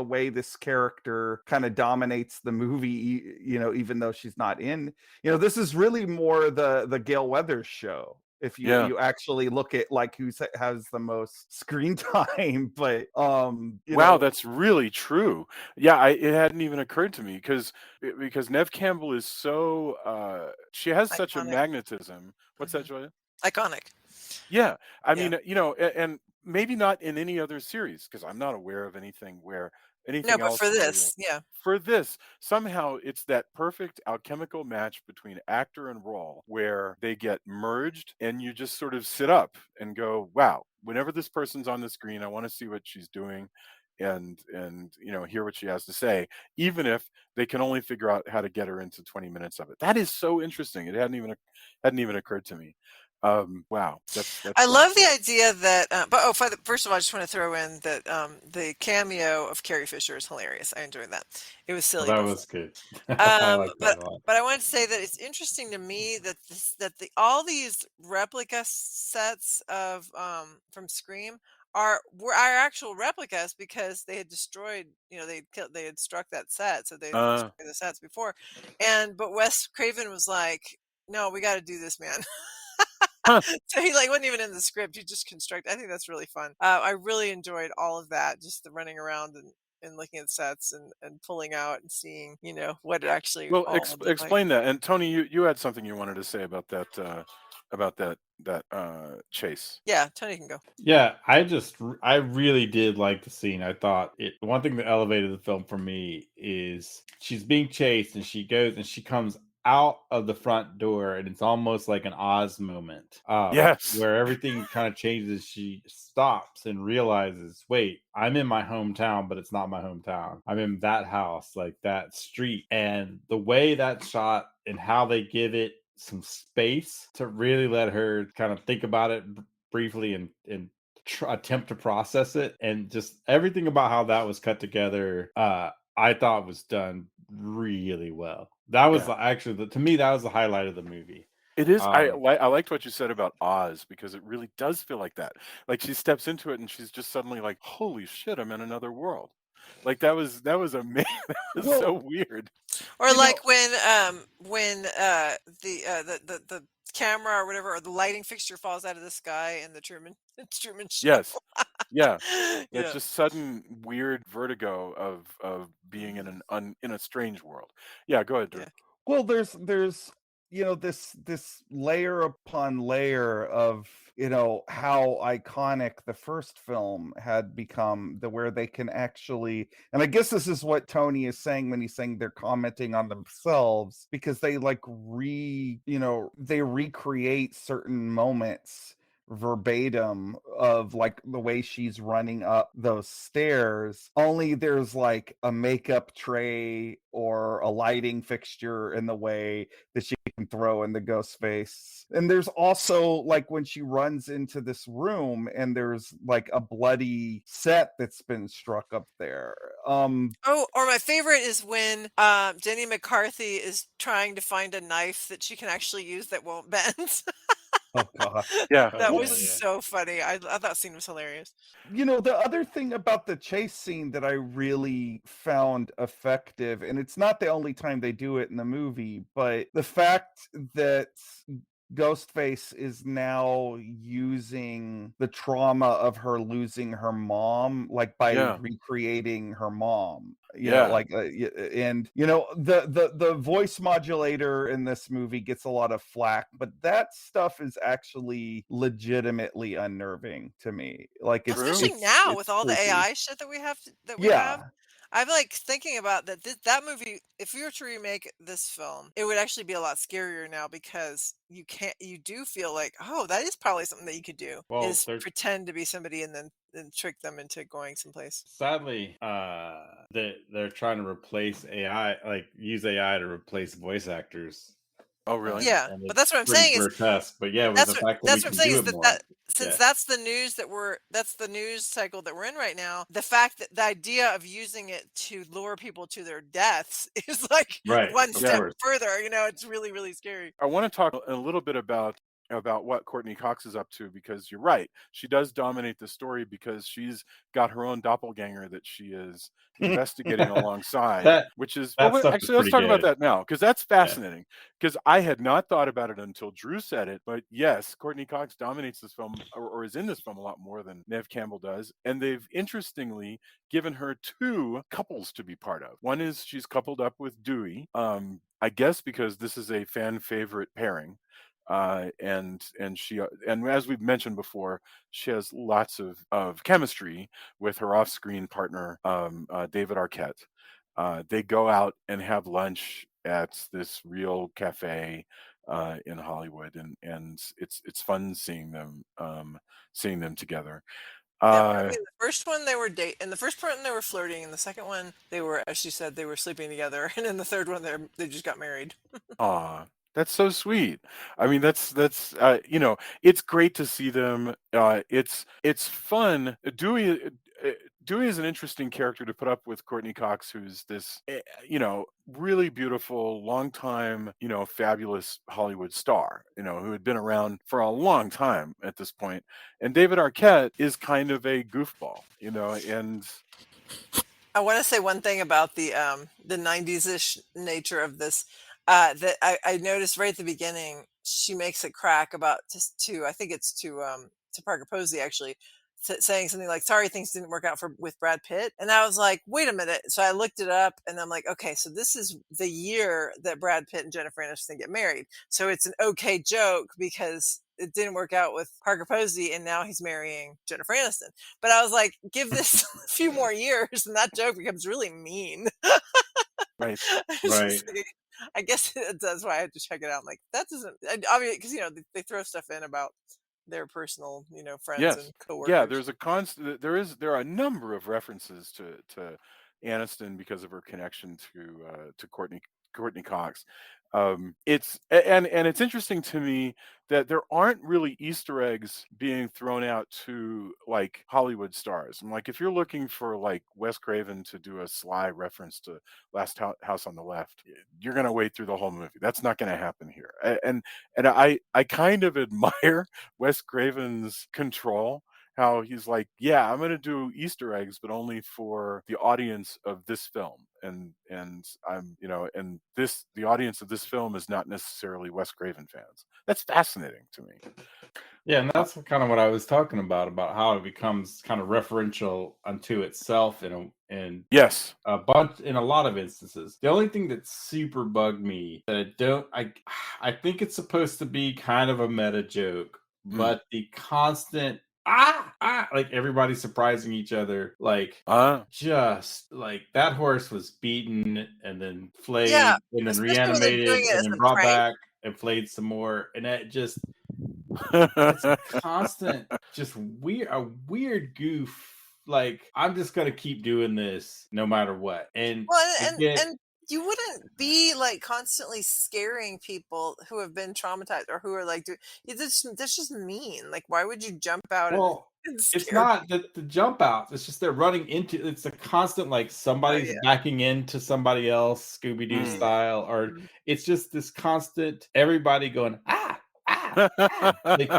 [SPEAKER 3] way this character kind of dominates the movie, even though she's not in. This is really more the Gail Weathers show, if you
[SPEAKER 1] Yeah.
[SPEAKER 3] you actually look at like who has the most screen time. But
[SPEAKER 1] Wow, that's really true. Yeah, it hadn't even occurred to me because Nev Campbell is so she has such a
[SPEAKER 4] Iconic.
[SPEAKER 1] magnetism. What's that,
[SPEAKER 4] Mhm.
[SPEAKER 1] Julia?
[SPEAKER 4] Iconic.
[SPEAKER 1] Yeah, I
[SPEAKER 4] Yeah.
[SPEAKER 1] mean, and maybe not in any other series, because I'm not aware of anything where
[SPEAKER 4] No,
[SPEAKER 1] anything
[SPEAKER 4] but
[SPEAKER 1] else
[SPEAKER 4] for
[SPEAKER 1] where
[SPEAKER 4] this, yeah.
[SPEAKER 1] for this, somehow it's that perfect alchemical match between actor and role where they get merged and you just sort of sit up and go, wow, whenever this person's on the screen, I want to see what she's doing and hear what she has to say, even if they can only figure out how to get her into 20 minutes of it. That is so interesting. It hadn't even occurred to me. Wow, that's
[SPEAKER 4] I
[SPEAKER 1] great.
[SPEAKER 4] love the idea that, first of all, I just want to throw in that the cameo of Carrie Fisher is hilarious. I enjoyed that. It was
[SPEAKER 2] Well,
[SPEAKER 4] silly
[SPEAKER 2] that
[SPEAKER 4] but
[SPEAKER 2] was good. I
[SPEAKER 4] Um,
[SPEAKER 2] like that
[SPEAKER 4] but
[SPEAKER 2] a lot.
[SPEAKER 4] but I want to say that it's interesting to me that all these replica sets of from Scream were our actual replicas, because they had destroyed, they had struck that set, so they had
[SPEAKER 1] Uh,
[SPEAKER 4] destroyed the sets before. But Wes Craven was like, "No, we got to do this, man."
[SPEAKER 1] huh.
[SPEAKER 4] So he like wasn't even in the script. He just constructed. I think that's really fun. I really enjoyed all of that, just the running around and looking at sets and pulling out and seeing, what it actually
[SPEAKER 1] Well,
[SPEAKER 4] all would look like.
[SPEAKER 1] explain that. And Tony, you had something you wanted to say about that chase.
[SPEAKER 4] Yeah, Tony can go.
[SPEAKER 2] Yeah, I really did like the scene. I thought one thing that elevated the film for me is she's being chased and she goes and she comes out of the front door and it's almost like an Oz moment,
[SPEAKER 1] Yes.
[SPEAKER 2] where everything kind of changes. She stops and realizes, wait, I'm in my hometown, but it's not my hometown. I'm in that house, like that street. And the way that's shot and how they give it some space to really let her kind of think about it briefly and attempt to process it, and just everything about how that was cut together, I thought was done really well. That was
[SPEAKER 1] Yeah.
[SPEAKER 2] actually to me that was the highlight of the movie.
[SPEAKER 1] It is.
[SPEAKER 2] um
[SPEAKER 1] I liked what you said about Oz, because it really does feel like that. Like she steps into it and she's just suddenly like, "Holy shit, I'm in another world." Like that was amazing. That was
[SPEAKER 3] Well,
[SPEAKER 1] so weird.
[SPEAKER 4] Or
[SPEAKER 3] you know,
[SPEAKER 4] like when the camera or whatever, or the lighting fixture falls out of the sky in the Truman Truman Show.
[SPEAKER 1] Yes. Yeah. That
[SPEAKER 4] Yeah.
[SPEAKER 1] just sudden weird vertigo of being in
[SPEAKER 4] Mhm.
[SPEAKER 1] in a strange world. Yeah, go ahead, Drew.
[SPEAKER 4] Yeah.
[SPEAKER 3] well, there's this layer upon layer of how iconic the first film had become, the where they can actually, and I guess this is what Tony is saying when he's saying they're commenting on themselves, because they like they recreate certain moments verbatim of like the way she's running up those stairs, only there's like a makeup tray or a lighting fixture in the way that she can throw in the ghost face. And there's also like when she runs into this room and there's like a bloody set that's been struck up there.
[SPEAKER 4] Oh, or my favorite is when Jenny McCarthy is trying to find a knife that she can actually use that won't bend.
[SPEAKER 3] Oh god.
[SPEAKER 1] Yeah.
[SPEAKER 4] That
[SPEAKER 2] Oh,
[SPEAKER 4] was
[SPEAKER 2] yeah.
[SPEAKER 4] so funny. I that scene was hilarious.
[SPEAKER 3] You know, the other thing about the chase scene that I really found effective, and it's not the only time they do it in the movie, but the fact that Ghostface is now using the trauma of her losing her mom, like by
[SPEAKER 1] Yeah.
[SPEAKER 3] recreating her mom. You know,
[SPEAKER 1] Yeah.
[SPEAKER 3] like, and you know, the voice modulator in this movie gets a lot of flack, but that stuff is actually legitimately unnerving to me. Like,
[SPEAKER 1] True.
[SPEAKER 4] Especially now
[SPEAKER 3] it's
[SPEAKER 4] with all the
[SPEAKER 3] creepy.
[SPEAKER 4] AI shit that we have.
[SPEAKER 3] Yeah.
[SPEAKER 4] I'm like thinking about that. That movie, if we were to remake this film, it would actually be a lot scarier now because you do feel like, oh, that is probably something that you could do
[SPEAKER 2] Well,
[SPEAKER 4] is
[SPEAKER 2] they're
[SPEAKER 4] pretend to be somebody and then trick them into going someplace.
[SPEAKER 2] sadly they're trying to replace AI, like use AI to replace voice actors.
[SPEAKER 1] Oh, really?
[SPEAKER 4] Yeah,
[SPEAKER 2] And
[SPEAKER 4] but that's
[SPEAKER 2] it's
[SPEAKER 4] what I'm
[SPEAKER 2] pretty
[SPEAKER 4] saying is
[SPEAKER 2] grotesque. But yeah, with the fact that we
[SPEAKER 4] that's what I'm
[SPEAKER 2] can
[SPEAKER 4] saying
[SPEAKER 2] do
[SPEAKER 4] is
[SPEAKER 2] it
[SPEAKER 4] that
[SPEAKER 2] more.
[SPEAKER 4] since
[SPEAKER 2] Yeah.
[SPEAKER 4] that's the news that's the news cycle that we're in right now, the fact that the idea of using it to lure people to their deaths is like
[SPEAKER 2] Right.
[SPEAKER 4] one
[SPEAKER 2] Of
[SPEAKER 4] step
[SPEAKER 2] course.
[SPEAKER 4] further. It's really, really scary.
[SPEAKER 1] I want to talk a little bit about what Courtney Cox is up to, because you're right. She does dominate the story because she's got her own doppelganger that she is investigating alongside,
[SPEAKER 2] That
[SPEAKER 1] which is
[SPEAKER 2] that stuff is
[SPEAKER 1] actually, let's
[SPEAKER 2] pretty
[SPEAKER 1] talk about
[SPEAKER 2] good.
[SPEAKER 1] that now, because that's
[SPEAKER 2] Yeah.
[SPEAKER 1] fascinating. Because I had not thought about it until Drew said it, but yes, Courtney Cox dominates this film, or is in this film a lot more than Nev Campbell does, and they've interestingly given her two couples to be part of. One is she's coupled up with Dewey, I guess because this is a fan favorite pairing, and she and as we've mentioned before, she has lots of chemistry with her off-screen partner, David Arquette. They go out and have lunch at this real cafe in Hollywood, and it's fun seeing them together.
[SPEAKER 4] Yep. I
[SPEAKER 1] Uh,
[SPEAKER 4] mean, the first one they were in the first one they were flirting, and the second one they were, as she said, they were sleeping together, and in the third one they just got married.
[SPEAKER 1] Aw, that's so sweet. I mean, that's it's great to see them. It's fun. Dewey is an interesting character to put up with Courtney Cox, who's this, really beautiful, long time, fabulous Hollywood star, who had been around for a long time at this point. And David Arquette is kind of a goofball, and
[SPEAKER 4] I want to say one thing about the 90s ish nature of this. That I noticed right at the beginning, she makes a crack about to I think it's to Parker Posey actually, saying something like, "Sorry, things didn't work out with Brad Pitt," and I was like, "Wait a minute!" So I looked it up, and I'm like, "Okay, so this is the year that Brad Pitt and Jennifer Aniston get married, so it's an okay joke because." It didn't work out with Parker Posey, and now he's marrying Jennifer Aniston. But I was like, give this a few more years, and that joke becomes really mean.
[SPEAKER 1] right.
[SPEAKER 4] It's
[SPEAKER 2] Right.
[SPEAKER 4] just like, I guess that's why I had to check it out. I'm like, that doesn't, obviously, because they throw stuff in about their personal, friends and
[SPEAKER 1] Yes. Yeah,
[SPEAKER 4] coworkers.
[SPEAKER 1] there's a constant there are a number of references to Aniston because of her connection to Courtney Cox. And it's interesting to me that there aren't really Easter eggs being thrown out to like Hollywood stars. And like if you're looking for like Wes Craven to do a sly reference to House on the Left, you're gonna wait through the whole movie. That's not gonna happen here. And I kind of admire Wes Craven's control, how he's like, yeah, I'm gonna do Easter eggs, but only for the audience of this film, and I'm and the audience of this film is not necessarily Wes Craven fans. That's fascinating to me.
[SPEAKER 2] Yeah, and
[SPEAKER 1] Uh,
[SPEAKER 2] that's kind of what I was talking about how it becomes kind of referential unto itself
[SPEAKER 1] yes.
[SPEAKER 2] in a lot of instances. The only thing that super bugged me that I think it's supposed to be kind of a meta joke, but the constant like everybody surprising each other, like just like that horse was beaten and then flayed
[SPEAKER 4] Yeah,
[SPEAKER 2] and then
[SPEAKER 4] especially when they're
[SPEAKER 2] reanimated
[SPEAKER 4] doing it
[SPEAKER 2] and
[SPEAKER 4] as
[SPEAKER 2] then
[SPEAKER 4] a
[SPEAKER 2] brought
[SPEAKER 4] prank.
[SPEAKER 2] back and flayed some more, and that just it's a constant just a weird goof. Like, I'm just gonna keep doing this no matter what. And
[SPEAKER 4] Well,
[SPEAKER 2] I
[SPEAKER 4] and
[SPEAKER 2] get
[SPEAKER 4] and you wouldn't be like constantly scaring people who have been traumatized or who are like, that's just mean. Like, why would you jump out and,
[SPEAKER 2] well,
[SPEAKER 4] and
[SPEAKER 2] it's
[SPEAKER 4] scare
[SPEAKER 2] not the jump outs, it's just they're running into it's a constant like
[SPEAKER 4] people?
[SPEAKER 2] somebody's backing into somebody else, Scooby-Doo
[SPEAKER 1] Mm.
[SPEAKER 2] style, or
[SPEAKER 4] Mhm.
[SPEAKER 2] it's just this constant everybody going like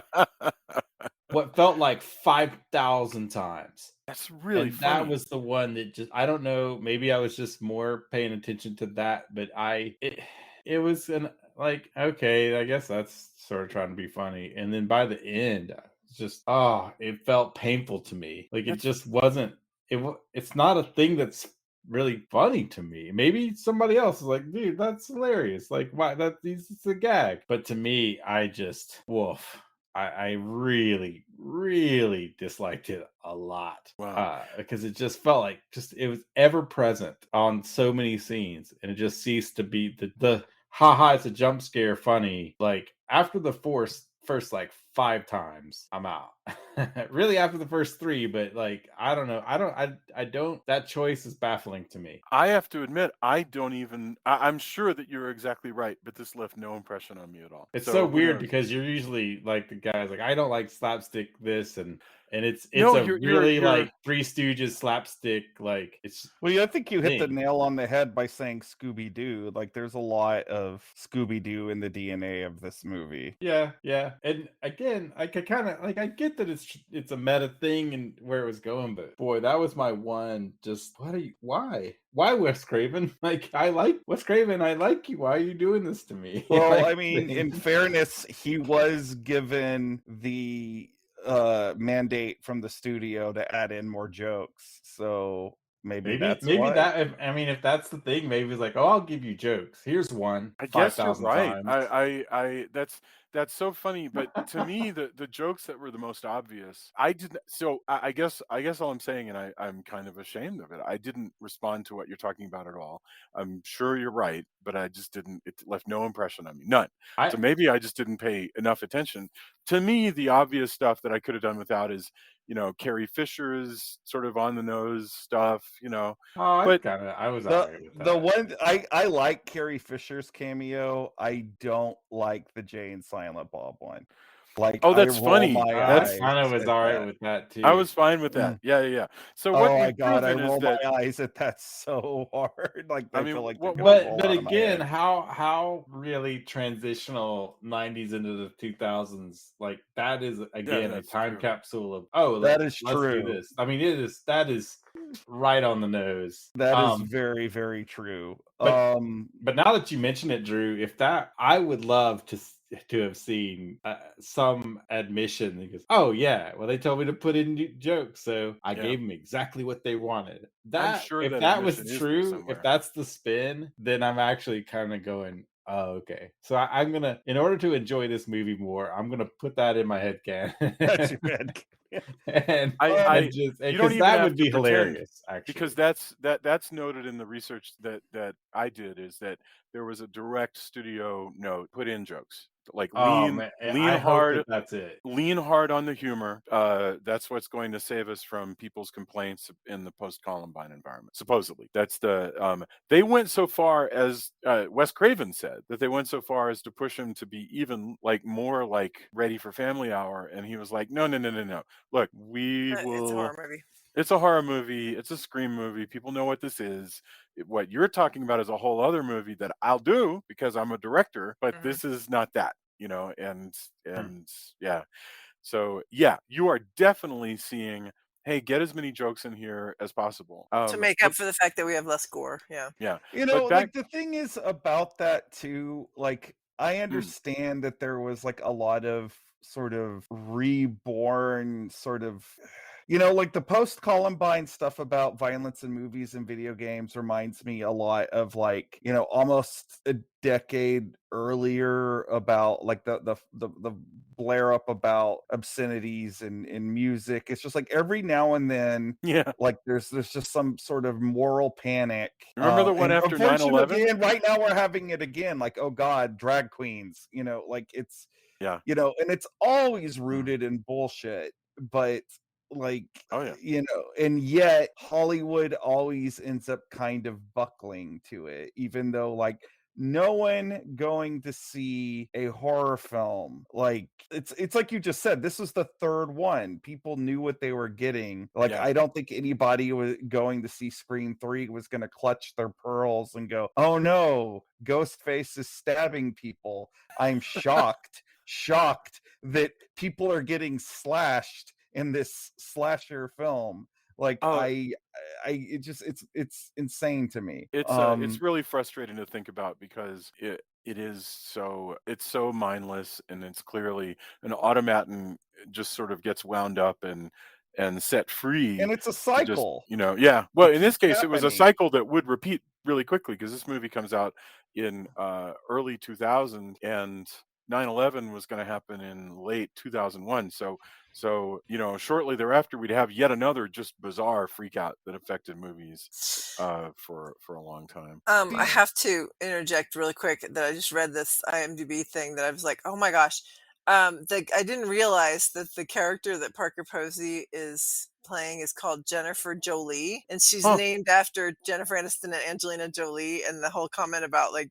[SPEAKER 2] what felt like 5,000 times.
[SPEAKER 1] That's really
[SPEAKER 2] And that
[SPEAKER 1] funny.
[SPEAKER 2] was the one that just I don't know, maybe I was just more paying attention to that, but it was an like, okay, I guess that's sort of trying to be funny. And then by the end, it's just it felt painful to me. Like it
[SPEAKER 1] That's
[SPEAKER 2] just wasn't it's not a thing that's really funny to me. Maybe somebody else is like, dude, that's hilarious. Like why it's a gag. But to me, I just woof. I really, really disliked it a lot
[SPEAKER 1] wow.
[SPEAKER 2] because it just felt like it was ever present on so many scenes, and it just ceased to be the haha, it's a jump scare funny. Like after the first like 5 times, I'm out. Really, after the first 3, but like I don't know, I don't. That choice is baffling to me.
[SPEAKER 1] I have to admit, I don't even. I'm sure that you're exactly right, but this left no impression on me at all.
[SPEAKER 2] It's so
[SPEAKER 1] So who
[SPEAKER 2] weird
[SPEAKER 1] knows?
[SPEAKER 2] because you're usually like the guys like I don't like slapstick this and it's
[SPEAKER 1] No,
[SPEAKER 2] a really
[SPEAKER 1] you're
[SPEAKER 2] like Three Stooges slapstick like it's
[SPEAKER 3] Well, yeah, I think you hit the
[SPEAKER 2] thing.
[SPEAKER 3] nail on the head by saying Scooby Doo. Like, there's a lot of Scooby Doo in the DNA of this movie.
[SPEAKER 2] Yeah, yeah. And again, I could kind of like I get that it's a meta thing and where it was going, but boy, that was my one. Just why Wes Craven? Like I like Wes Craven. I like you. Why are you doing this to me?
[SPEAKER 3] Well, I
[SPEAKER 2] Like,
[SPEAKER 3] mean, in fairness, he was given the mandate from the studio to add in more jokes. So maybe that's
[SPEAKER 2] maybe
[SPEAKER 3] why.
[SPEAKER 2] that if I mean if that's the thing, maybe it's like, oh, I'll give you jokes. Here's one
[SPEAKER 1] I
[SPEAKER 2] five
[SPEAKER 1] guess you're
[SPEAKER 2] thousand
[SPEAKER 1] right.
[SPEAKER 2] times.
[SPEAKER 1] That's so funny. But to me, the jokes that were the most obvious, I didn't. So I guess all I'm saying, and I'm kind of ashamed of it. I didn't respond to what you're talking about at all. I'm sure you're right, but I just didn't. It left no impression on me, none.
[SPEAKER 2] I
[SPEAKER 1] So maybe I just didn't pay enough attention. To me, the obvious stuff that I could have done without is, Carrie Fisher's sort of on the nose stuff. But
[SPEAKER 2] I was
[SPEAKER 3] The
[SPEAKER 2] alright with
[SPEAKER 3] the
[SPEAKER 2] that.
[SPEAKER 3] one I like Carrie Fisher's cameo. I don't like the Jay and Silent Bob one. Like,
[SPEAKER 1] oh,
[SPEAKER 3] I
[SPEAKER 1] that's
[SPEAKER 3] roll
[SPEAKER 1] funny.
[SPEAKER 3] my
[SPEAKER 2] I
[SPEAKER 1] That's
[SPEAKER 3] eyes
[SPEAKER 2] kind of was
[SPEAKER 3] at
[SPEAKER 2] alright
[SPEAKER 3] that.
[SPEAKER 2] with that
[SPEAKER 1] I
[SPEAKER 2] too.
[SPEAKER 1] was fine with that.
[SPEAKER 3] Mm.
[SPEAKER 1] Yeah, yeah, yeah. So what
[SPEAKER 3] Oh my
[SPEAKER 1] you've
[SPEAKER 3] god, I
[SPEAKER 1] proven is
[SPEAKER 3] roll
[SPEAKER 1] that
[SPEAKER 3] my eyes at that so hard. Like,
[SPEAKER 1] I
[SPEAKER 3] I feel
[SPEAKER 1] mean,
[SPEAKER 3] like they're
[SPEAKER 1] what
[SPEAKER 3] gonna
[SPEAKER 1] what
[SPEAKER 3] roll
[SPEAKER 2] But
[SPEAKER 3] out of my
[SPEAKER 2] again,
[SPEAKER 3] head.
[SPEAKER 2] how really transitional 90s into the 2000s, like that is
[SPEAKER 1] yeah,
[SPEAKER 2] again a
[SPEAKER 1] that's
[SPEAKER 2] time
[SPEAKER 1] true.
[SPEAKER 2] capsule of oh
[SPEAKER 3] That is
[SPEAKER 2] let's do
[SPEAKER 3] true.
[SPEAKER 2] this. I mean that is right on the nose.
[SPEAKER 3] That is very, very true.
[SPEAKER 2] But now that you mention it, Drew, if that I would love to have seen some admission because oh yeah, well they told me to put in jokes, so I
[SPEAKER 1] Yeah.
[SPEAKER 2] gave them exactly what they wanted.
[SPEAKER 1] I'm
[SPEAKER 2] That
[SPEAKER 1] sure
[SPEAKER 2] if
[SPEAKER 1] that
[SPEAKER 2] that was
[SPEAKER 1] admission is there
[SPEAKER 2] true, if
[SPEAKER 1] somewhere.
[SPEAKER 2] that's the spin, then I'm actually kind of going. Oh, okay. So I'm gonna, in order to enjoy this movie more, I'm gonna put that in my head can,
[SPEAKER 3] That's your head.
[SPEAKER 2] and
[SPEAKER 1] I
[SPEAKER 3] Um,
[SPEAKER 1] I
[SPEAKER 2] just
[SPEAKER 1] you don't
[SPEAKER 2] because
[SPEAKER 1] even
[SPEAKER 2] that
[SPEAKER 1] have
[SPEAKER 2] would
[SPEAKER 1] to
[SPEAKER 2] be
[SPEAKER 1] pretend
[SPEAKER 2] hilarious,
[SPEAKER 1] because
[SPEAKER 2] actually.
[SPEAKER 1] that's noted in the research that I did is that there was a direct studio note put in jokes. Like
[SPEAKER 2] Oh
[SPEAKER 1] lean
[SPEAKER 2] man,
[SPEAKER 1] lean
[SPEAKER 2] I hope that
[SPEAKER 1] hard
[SPEAKER 2] that's it.
[SPEAKER 1] lean hard on the humor. That's what's going to save us from people's complaints in the post-Columbine environment. Supposedly, that's they went so far as Wes Craven said that they went so far as to push him to be even like more like Ready for Family Hour, and he was like, no, no, no, no, no. Look, we
[SPEAKER 4] It's a horror
[SPEAKER 1] will.
[SPEAKER 4] movie.
[SPEAKER 1] It's a horror movie. It's a scream movie. People know what this is. What you're talking about is a whole other movie that I'll do because I'm a director, but
[SPEAKER 4] Hmm.
[SPEAKER 1] this is not that, and
[SPEAKER 2] Hmm.
[SPEAKER 1] and yeah. So yeah, you are definitely seeing, hey, get as many jokes in here as possible.
[SPEAKER 4] To make
[SPEAKER 1] But
[SPEAKER 4] up for the fact that we have less gore. Yeah.
[SPEAKER 1] yeah,
[SPEAKER 3] You
[SPEAKER 1] but
[SPEAKER 3] know,
[SPEAKER 1] back
[SPEAKER 3] like the thing is about that too, like I
[SPEAKER 1] mm,
[SPEAKER 3] understand that there was like a lot of sort of reborn sort of like the post Columbine stuff about violence in movies and video games reminds me a lot of like, almost a decade earlier about like the blare up about obscenities in music. It's just like every now and then
[SPEAKER 1] yeah.
[SPEAKER 3] like there's just some sort of moral panic
[SPEAKER 1] Remember the one
[SPEAKER 3] and
[SPEAKER 1] after 9/11?
[SPEAKER 3] unfortunately and right now we're having it again, like, oh god, drag queens, like it's
[SPEAKER 1] Yeah.
[SPEAKER 3] and it's always
[SPEAKER 1] Mm.
[SPEAKER 3] rooted in bullshit, but like
[SPEAKER 1] Oh yeah.
[SPEAKER 3] and yet Hollywood always ends up kind of buckling to it, even though like no one going to see a horror film, like it's like you just said, this was the third one. People knew what they were getting. Like,
[SPEAKER 1] Yeah.
[SPEAKER 3] I don't think anybody was going to see Scream 3 was going to clutch their pearls and go, oh no, Ghostface is stabbing people. I'm shocked shocked that people are getting slashed in this slasher film. Like
[SPEAKER 1] Oh,
[SPEAKER 3] it's insane to me.
[SPEAKER 1] it's really frustrating to think about because it's so mindless, and it's clearly an automaton just sort of gets wound up and set free
[SPEAKER 3] And it's a
[SPEAKER 1] to just,
[SPEAKER 3] cycle.
[SPEAKER 1] yeah. Well,
[SPEAKER 3] It
[SPEAKER 1] in this
[SPEAKER 3] keeps
[SPEAKER 1] case, it was a
[SPEAKER 3] happening.
[SPEAKER 1] cycle that would repeat really quickly because this movie comes out in early 2000, and 9/11 was going to happen in late 2001. So shortly thereafter, we'd have yet another just bizarre freak out that affected movies for a long time.
[SPEAKER 4] I have to interject really quick that I just read this IMDb thing that I was like, oh my gosh. I didn't realize that the character that Parker Posey is playing is called Jennifer Jolie, and she's
[SPEAKER 1] Huh.
[SPEAKER 4] named after Jennifer Aniston and Angelina Jolie. And the whole comment about like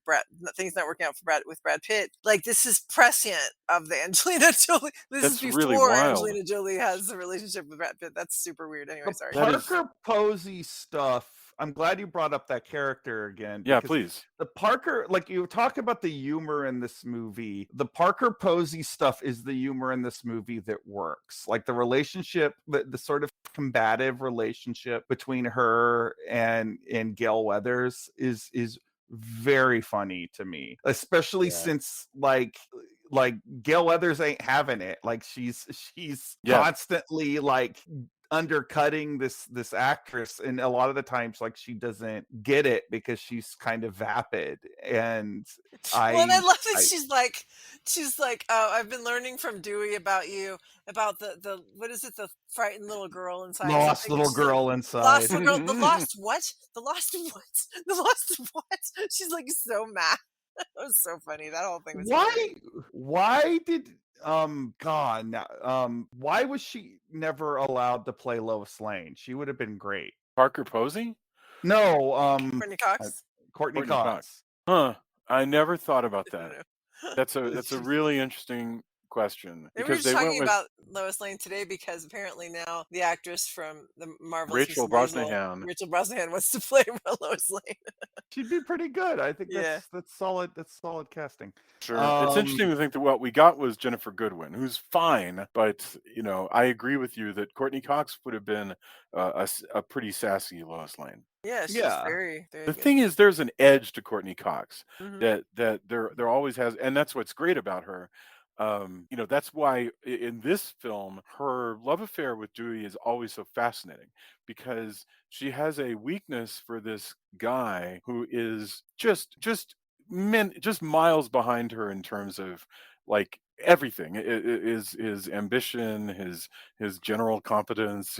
[SPEAKER 4] things not working out for Brad Pitt, like this is prescient of the Angelina Jolie. This is
[SPEAKER 1] That's really
[SPEAKER 4] before
[SPEAKER 1] wild.
[SPEAKER 4] Angelina Jolie has a relationship with Brad Pitt. That's super weird. Anyway,
[SPEAKER 3] The
[SPEAKER 4] sorry.
[SPEAKER 1] That is,
[SPEAKER 3] Parker Posey stuff. I'm glad you brought up that character again.
[SPEAKER 1] yeah,
[SPEAKER 3] Because
[SPEAKER 1] please.
[SPEAKER 3] the Parker, like you talk about the humor in this movie, the Parker Posey stuff is the humor in this movie that works. Like the relationship, the sort of combative relationship between her and Gail Weathers is very funny to me, especially
[SPEAKER 2] Yeah.
[SPEAKER 3] since like Gail Weathers ain't having it. Like she's
[SPEAKER 1] Yeah.
[SPEAKER 3] constantly like undercutting this actress, and a lot of the times like she doesn't get it because she's kind of vapid. And
[SPEAKER 4] Well, and I love that
[SPEAKER 3] I
[SPEAKER 4] she's like, oh, I've been learning from Dewey about you, about the what is it, the frightened little girl inside or
[SPEAKER 3] lost
[SPEAKER 4] something. And
[SPEAKER 3] little
[SPEAKER 4] she's like,
[SPEAKER 3] girl
[SPEAKER 4] lost
[SPEAKER 3] inside.
[SPEAKER 4] little girl, the lost what? The lost what? The lost what? She's like so mad. It was so funny. That whole thing was hilarious.
[SPEAKER 3] Why did God now, why was she never allowed to play Lois Lane? She would have been great.
[SPEAKER 1] Parker Posey?
[SPEAKER 3] No,
[SPEAKER 4] Courtney Cox.
[SPEAKER 3] Courtney
[SPEAKER 1] Courtney Cox.
[SPEAKER 3] Cox.
[SPEAKER 1] Huh. I never thought about
[SPEAKER 4] I don't
[SPEAKER 1] that.
[SPEAKER 4] know.
[SPEAKER 1] That's
[SPEAKER 3] It's
[SPEAKER 1] a
[SPEAKER 3] just
[SPEAKER 1] really interesting question
[SPEAKER 4] They were
[SPEAKER 1] because
[SPEAKER 4] just
[SPEAKER 1] they went
[SPEAKER 4] talking
[SPEAKER 1] with
[SPEAKER 4] about Lois Lane today because apparently now the actress from the Marvelous
[SPEAKER 1] Rachel
[SPEAKER 4] Mrs. Maisel,
[SPEAKER 1] Brosnahan.
[SPEAKER 4] Rachel Brosnahan, wants to play Lois Lane.
[SPEAKER 3] she'd be pretty good. I think
[SPEAKER 4] Yeah.
[SPEAKER 3] that's solid. That's solid casting.
[SPEAKER 1] Sure. It's interesting to think that what we got was Jennifer Goodwin, who's fine, but I agree with you that Courtney Cox would have been a pretty sassy Lois Lane.
[SPEAKER 4] Yeah, she's
[SPEAKER 3] Yeah.
[SPEAKER 4] very, very
[SPEAKER 1] The
[SPEAKER 4] good.
[SPEAKER 1] thing is, there's an edge to Courtney Cox
[SPEAKER 4] Mhm.
[SPEAKER 1] that there always has, and that's what's great about her. That's why in this film, her love affair with Dewey is always so fascinating because she has a weakness for this guy who is just miles behind her in terms of like everything. His ambition, his general competence.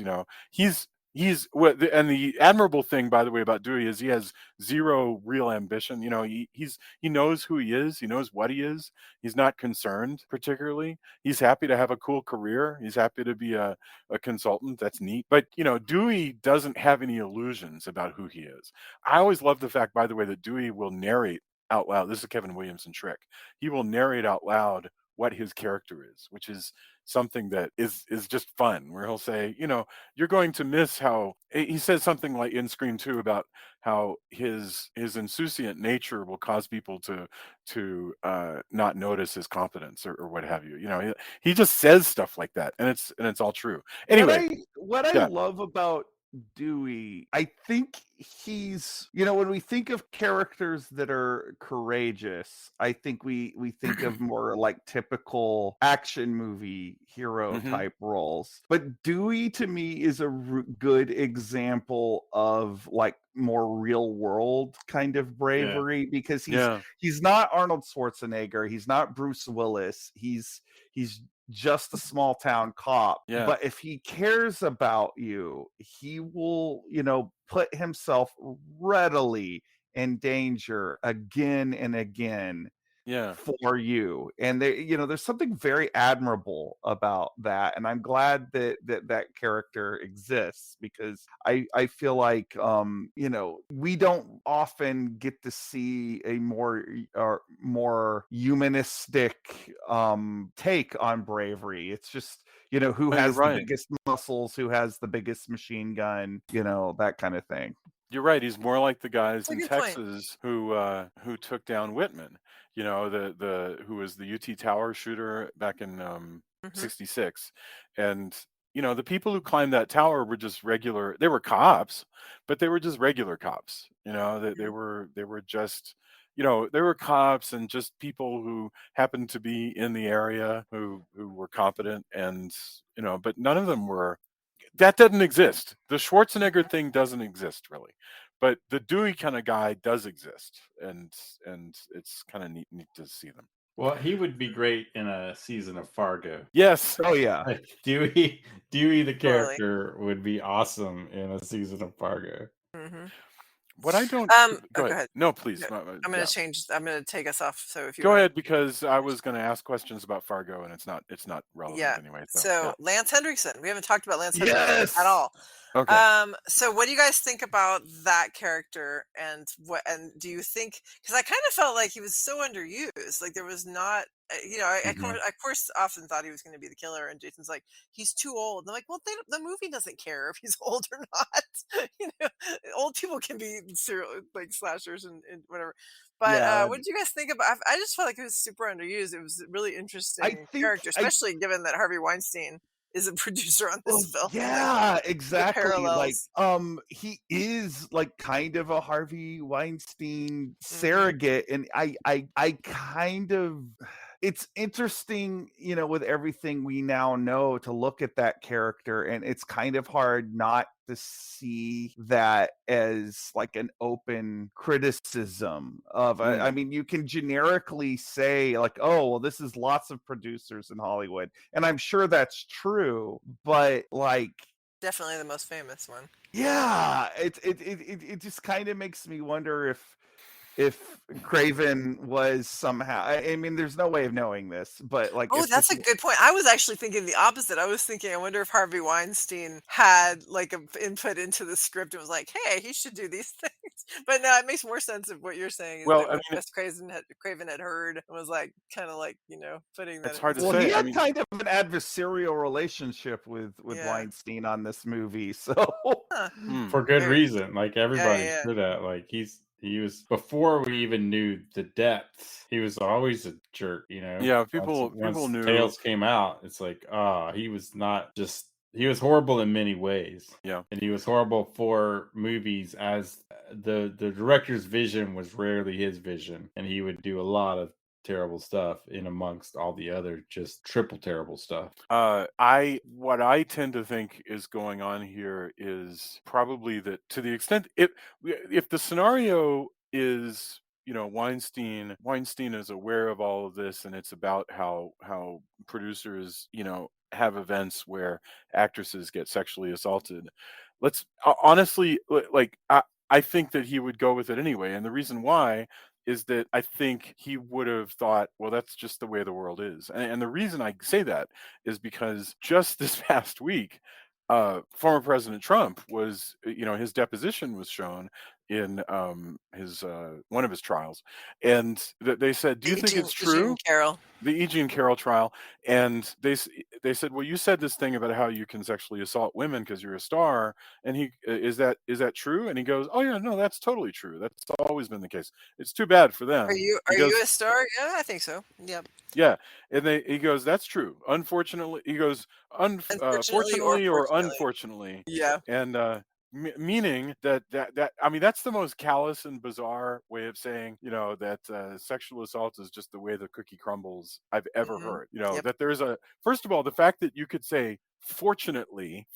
[SPEAKER 1] He's and the admirable thing, by the way, about Dewey is he has zero real ambition. He knows who he is. He knows what he is. He's not concerned particularly. He's happy to have a cool career. He's happy to be a consultant. That's neat. But Dewey doesn't have any illusions about who he is. I always love the fact, by the way, that Dewey will narrate out loud. This is a Kevin Williamson trick. He will narrate out loud what his character is, which is something that is just fun, where he'll say, you're going to miss how he says something like in Scream 2 about how his insouciant nature will cause people to not notice his competence or what have you. He just says stuff like that, and it's all true. Anyway,
[SPEAKER 3] what I
[SPEAKER 1] yeah.
[SPEAKER 3] love about Dewey, I think he's, when we think of characters that are courageous, I think we think of more like typical action movie hero
[SPEAKER 1] Mhm.
[SPEAKER 3] type roles. But Dewey to me is a good example of like more real world kind of bravery, because he's not Arnold Schwarzenegger, he's not Bruce Willis, he's just a small town cop.
[SPEAKER 1] Yeah.
[SPEAKER 3] But if he cares about you, he will, put himself readily in danger again and again
[SPEAKER 1] Yeah.
[SPEAKER 3] for you. And there's something very admirable about that. And I'm glad that character exists, because I feel like we don't often get to see a more humanistic take on bravery. It's just who
[SPEAKER 1] No, you're
[SPEAKER 3] has the
[SPEAKER 1] right.
[SPEAKER 3] biggest muscles, who has the biggest machine gun, that kind of thing.
[SPEAKER 1] You're right. He's more like the guys
[SPEAKER 4] That's a
[SPEAKER 1] in
[SPEAKER 4] good point.
[SPEAKER 1] Texas who took down Whitman. You know, the who was the UT Tower shooter back in
[SPEAKER 4] Hmm.
[SPEAKER 1] '66, and you know the people who climbed that tower were just regular. They were cops, but they were just regular cops. You know, they were just they were cops and just people who happened to be in the area who were competent and but none of them were that doesn't exist. The Schwarzenegger thing doesn't exist really, but the Dewey kind of guy does exist, and it's kind of neat to see them.
[SPEAKER 2] Well, he would be great in a season of Fargo.
[SPEAKER 1] Yes,
[SPEAKER 3] Oh yeah.
[SPEAKER 2] Like Dewey the
[SPEAKER 4] Totally.
[SPEAKER 2] character would be awesome in a season of Fargo.
[SPEAKER 4] Hmm.
[SPEAKER 1] what I don't.
[SPEAKER 4] Oh,
[SPEAKER 1] Go
[SPEAKER 4] go
[SPEAKER 1] ahead.
[SPEAKER 4] ahead.
[SPEAKER 1] No, please.
[SPEAKER 4] No, I'm
[SPEAKER 1] Yeah.
[SPEAKER 4] gonna change. I'm gonna take us off. So if you
[SPEAKER 1] Go
[SPEAKER 4] want,
[SPEAKER 1] ahead because I was going to ask questions about Fargo, and it's not relevant
[SPEAKER 4] yeah.
[SPEAKER 1] anyway. So
[SPEAKER 4] So Lance Hendrickson, we haven't talked about Lance Hendrickson
[SPEAKER 3] Yes.
[SPEAKER 4] at all.
[SPEAKER 1] okay.
[SPEAKER 4] So what do you guys think about that character, and do you think, because I kind of felt like he was so underused, like there was not, I
[SPEAKER 2] Mhm.
[SPEAKER 4] of course often thought he was going to be the killer, and Jason's like, he's too old. And I'm like, well, the movie doesn't care if he's old or not. you know, Old people can be serial like slashers and whatever. But
[SPEAKER 3] Yeah.
[SPEAKER 4] what did you guys think about? I just felt like it was super underused. It was a really
[SPEAKER 3] I
[SPEAKER 4] interesting
[SPEAKER 3] think
[SPEAKER 4] character, especially given that Harvey Weinstein is a producer on
[SPEAKER 3] Well,
[SPEAKER 4] this film. Like,
[SPEAKER 3] yeah,
[SPEAKER 4] the
[SPEAKER 3] exactly. Like,
[SPEAKER 4] parallels.
[SPEAKER 3] he is like kind of a Harvey Weinstein
[SPEAKER 4] Mhm.
[SPEAKER 3] surrogate, and I kind of. It's interesting, with everything we now know, to look at that character, and it's kind of hard not to see that as like an open criticism of. I mean, you can generically say like, "Oh, well, this is lots of producers in Hollywood," and I'm sure that's true, but like.
[SPEAKER 4] Definitely the most famous one.
[SPEAKER 3] Yeah, it just kind of makes me wonder if Craven was somehow. I mean, there's no way of knowing this, but like
[SPEAKER 4] Oh,
[SPEAKER 3] if
[SPEAKER 4] that's
[SPEAKER 3] this.
[SPEAKER 4] a good point. I was actually thinking the opposite. I was thinking, I wonder if Harvey Weinstein had like a input into the script and was like, "Hey, he should do these things." But no, it makes more sense of what you're saying is
[SPEAKER 1] Well,
[SPEAKER 4] that
[SPEAKER 1] I
[SPEAKER 4] what
[SPEAKER 1] mean,
[SPEAKER 4] Craven had heard and was like, kind of like putting that
[SPEAKER 1] it's
[SPEAKER 4] in
[SPEAKER 1] hard
[SPEAKER 4] his
[SPEAKER 1] to
[SPEAKER 3] Well, he
[SPEAKER 1] say. I
[SPEAKER 3] had
[SPEAKER 1] mean,
[SPEAKER 3] kind of an adversarial relationship with
[SPEAKER 4] Yeah.
[SPEAKER 3] Weinstein on this movie, so.
[SPEAKER 4] Huh.
[SPEAKER 2] For good
[SPEAKER 4] Very-
[SPEAKER 2] reason. Like everybody's
[SPEAKER 4] yeah.
[SPEAKER 2] good at. Like he was before we even knew the depth. He was always a jerk.
[SPEAKER 1] yeah, people
[SPEAKER 2] Once
[SPEAKER 1] knew.
[SPEAKER 2] Tales came out, it's like he was not just. He was horrible in many ways.
[SPEAKER 1] Yeah.
[SPEAKER 2] And he was horrible for movies, as the director's vision was rarely his vision, and he would do a lot of terrible stuff in amongst all the other just triple terrible stuff.
[SPEAKER 1] What I tend to think is going on here is probably that to the extent if the scenario is Weinstein is aware of all of this, and it's about how producers have events where actresses get sexually assaulted. Honestly, like I think that he would go with it anyway, and the reason why is that I think he would have thought, well, that's just the way the world is. And the reason I say that is because just this past week, former President Trump was, his deposition was shown in his one of his trials, and they said, "Do you think it's true?"
[SPEAKER 4] Eugene Carroll.
[SPEAKER 1] The E. Jean Carroll trial, and they said, "Well, you said this thing about how you can sexually assault women because you're a star," and he is that true? And he goes, "Oh yeah, no, that's totally true. That's always been the case. It's too bad for them."
[SPEAKER 4] Are you
[SPEAKER 1] He goes,
[SPEAKER 4] a star? Yeah, I think so. Yep.
[SPEAKER 1] "Yeah," and he goes, "That's true. Unfortunately," he goes,
[SPEAKER 4] Unfortunately or
[SPEAKER 1] "Fortunately or
[SPEAKER 4] fortunately.
[SPEAKER 1] unfortunately,"
[SPEAKER 4] Yeah.
[SPEAKER 1] and meaning that I mean that's the most callous and bizarre way of saying that sexual assault is just the way the cookie crumbles I've ever
[SPEAKER 4] Mhm.
[SPEAKER 1] heard.
[SPEAKER 4] Yep.
[SPEAKER 1] That there's first of all, the fact that you could say fortunately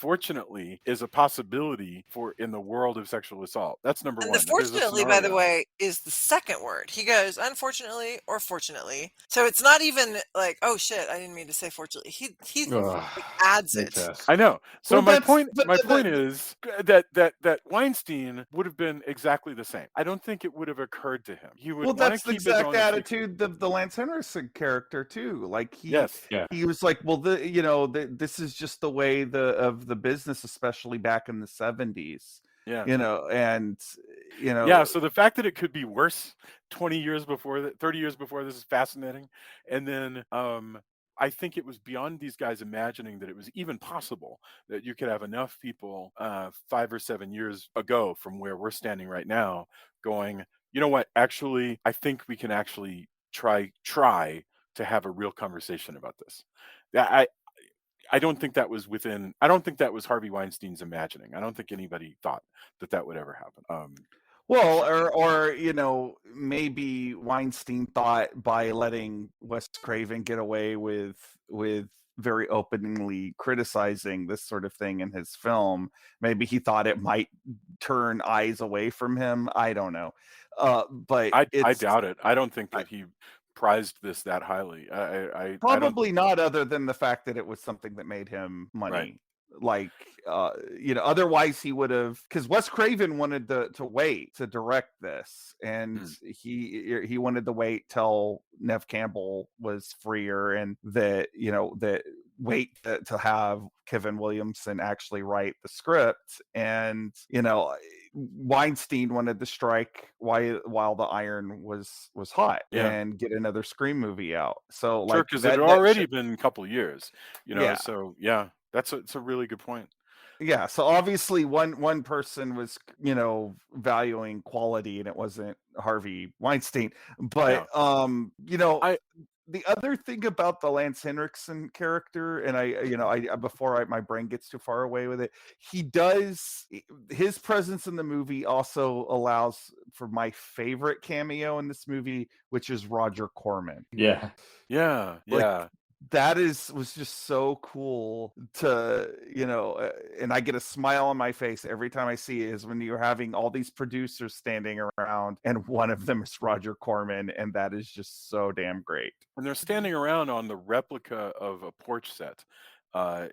[SPEAKER 1] is a possibility for in the world of sexual assault. That's number
[SPEAKER 4] And
[SPEAKER 1] one.
[SPEAKER 4] the
[SPEAKER 1] That there's a
[SPEAKER 4] fortunately, by the
[SPEAKER 1] scenario.
[SPEAKER 4] way, is the second word. He goes, unfortunately or fortunately. So it's not even like, oh shit, I didn't mean to say fortunately. He
[SPEAKER 2] Ugh,
[SPEAKER 4] adds it.
[SPEAKER 2] grotesque.
[SPEAKER 1] I know. So
[SPEAKER 3] Well,
[SPEAKER 1] my
[SPEAKER 3] that's
[SPEAKER 1] point
[SPEAKER 3] the-
[SPEAKER 1] is that Weinstein would have been exactly the same. I don't think it would have occurred to him. He would
[SPEAKER 3] Well,
[SPEAKER 1] want
[SPEAKER 3] that's
[SPEAKER 1] to
[SPEAKER 3] the
[SPEAKER 1] keep his
[SPEAKER 3] exact
[SPEAKER 1] own secret.
[SPEAKER 3] attitude of the Lance Henriksen character too. Like
[SPEAKER 1] Yes.
[SPEAKER 2] Yeah.
[SPEAKER 3] he was like, well, this is just the way of the business, especially back in the 70s.
[SPEAKER 1] Yeah.
[SPEAKER 3] And
[SPEAKER 1] Yeah, so the fact that it could be worse 20 years before 30 years before this is fascinating. And then I think it was beyond these guys imagining that it was even possible that you could have enough people 5 or 7 years ago from where we're standing right now going, you know what, actually, I think we can actually try to have a real conversation about this. Yeah, I don't think that was within. I don't think that was Harvey Weinstein's imagining. I don't think anybody thought that that would ever happen.
[SPEAKER 3] Well, or maybe Weinstein thought by letting Wes Craven get away with very openly criticizing this sort of thing in his film, maybe he thought it might turn eyes away from him. I don't know, but
[SPEAKER 1] I
[SPEAKER 3] it's
[SPEAKER 1] doubt it. I don't think
[SPEAKER 3] I-
[SPEAKER 1] that he prized this that highly. I don't
[SPEAKER 3] probably
[SPEAKER 1] think so.
[SPEAKER 3] not, other than the fact that it was something that made him
[SPEAKER 1] Right.
[SPEAKER 3] money. Like, otherwise he would have, because Wes Craven wanted to wait to direct this, and
[SPEAKER 1] Mm.
[SPEAKER 3] he wanted to wait till Nev Campbell was freer, and that wait to have Kevin Williamson actually write the script, and Weinstein wanted to strike while the iron was hot
[SPEAKER 1] Yeah.
[SPEAKER 3] and get another Scream movie out. So
[SPEAKER 1] Sure,
[SPEAKER 3] like
[SPEAKER 1] because it had
[SPEAKER 3] that
[SPEAKER 1] already been a couple of years,
[SPEAKER 3] yeah.
[SPEAKER 1] so yeah, it's a really good point.
[SPEAKER 3] Yeah, so obviously one person was, valuing quality, and it wasn't Harvey Weinstein. But
[SPEAKER 1] Yeah. I
[SPEAKER 3] the other thing about the Lance Henriksen character, and before my brain gets too far away with it, his presence in the movie also allows for my favorite cameo in this movie, which is Roger Corman.
[SPEAKER 2] Yeah.
[SPEAKER 1] yeah,
[SPEAKER 3] Like,
[SPEAKER 1] yeah.
[SPEAKER 3] that was just so cool to, and I get a smile on my face every time I see it, is when you're having all these producers standing around and one of them is Roger Corman, and that is just so damn great.
[SPEAKER 1] And they're standing around on the replica of a porch set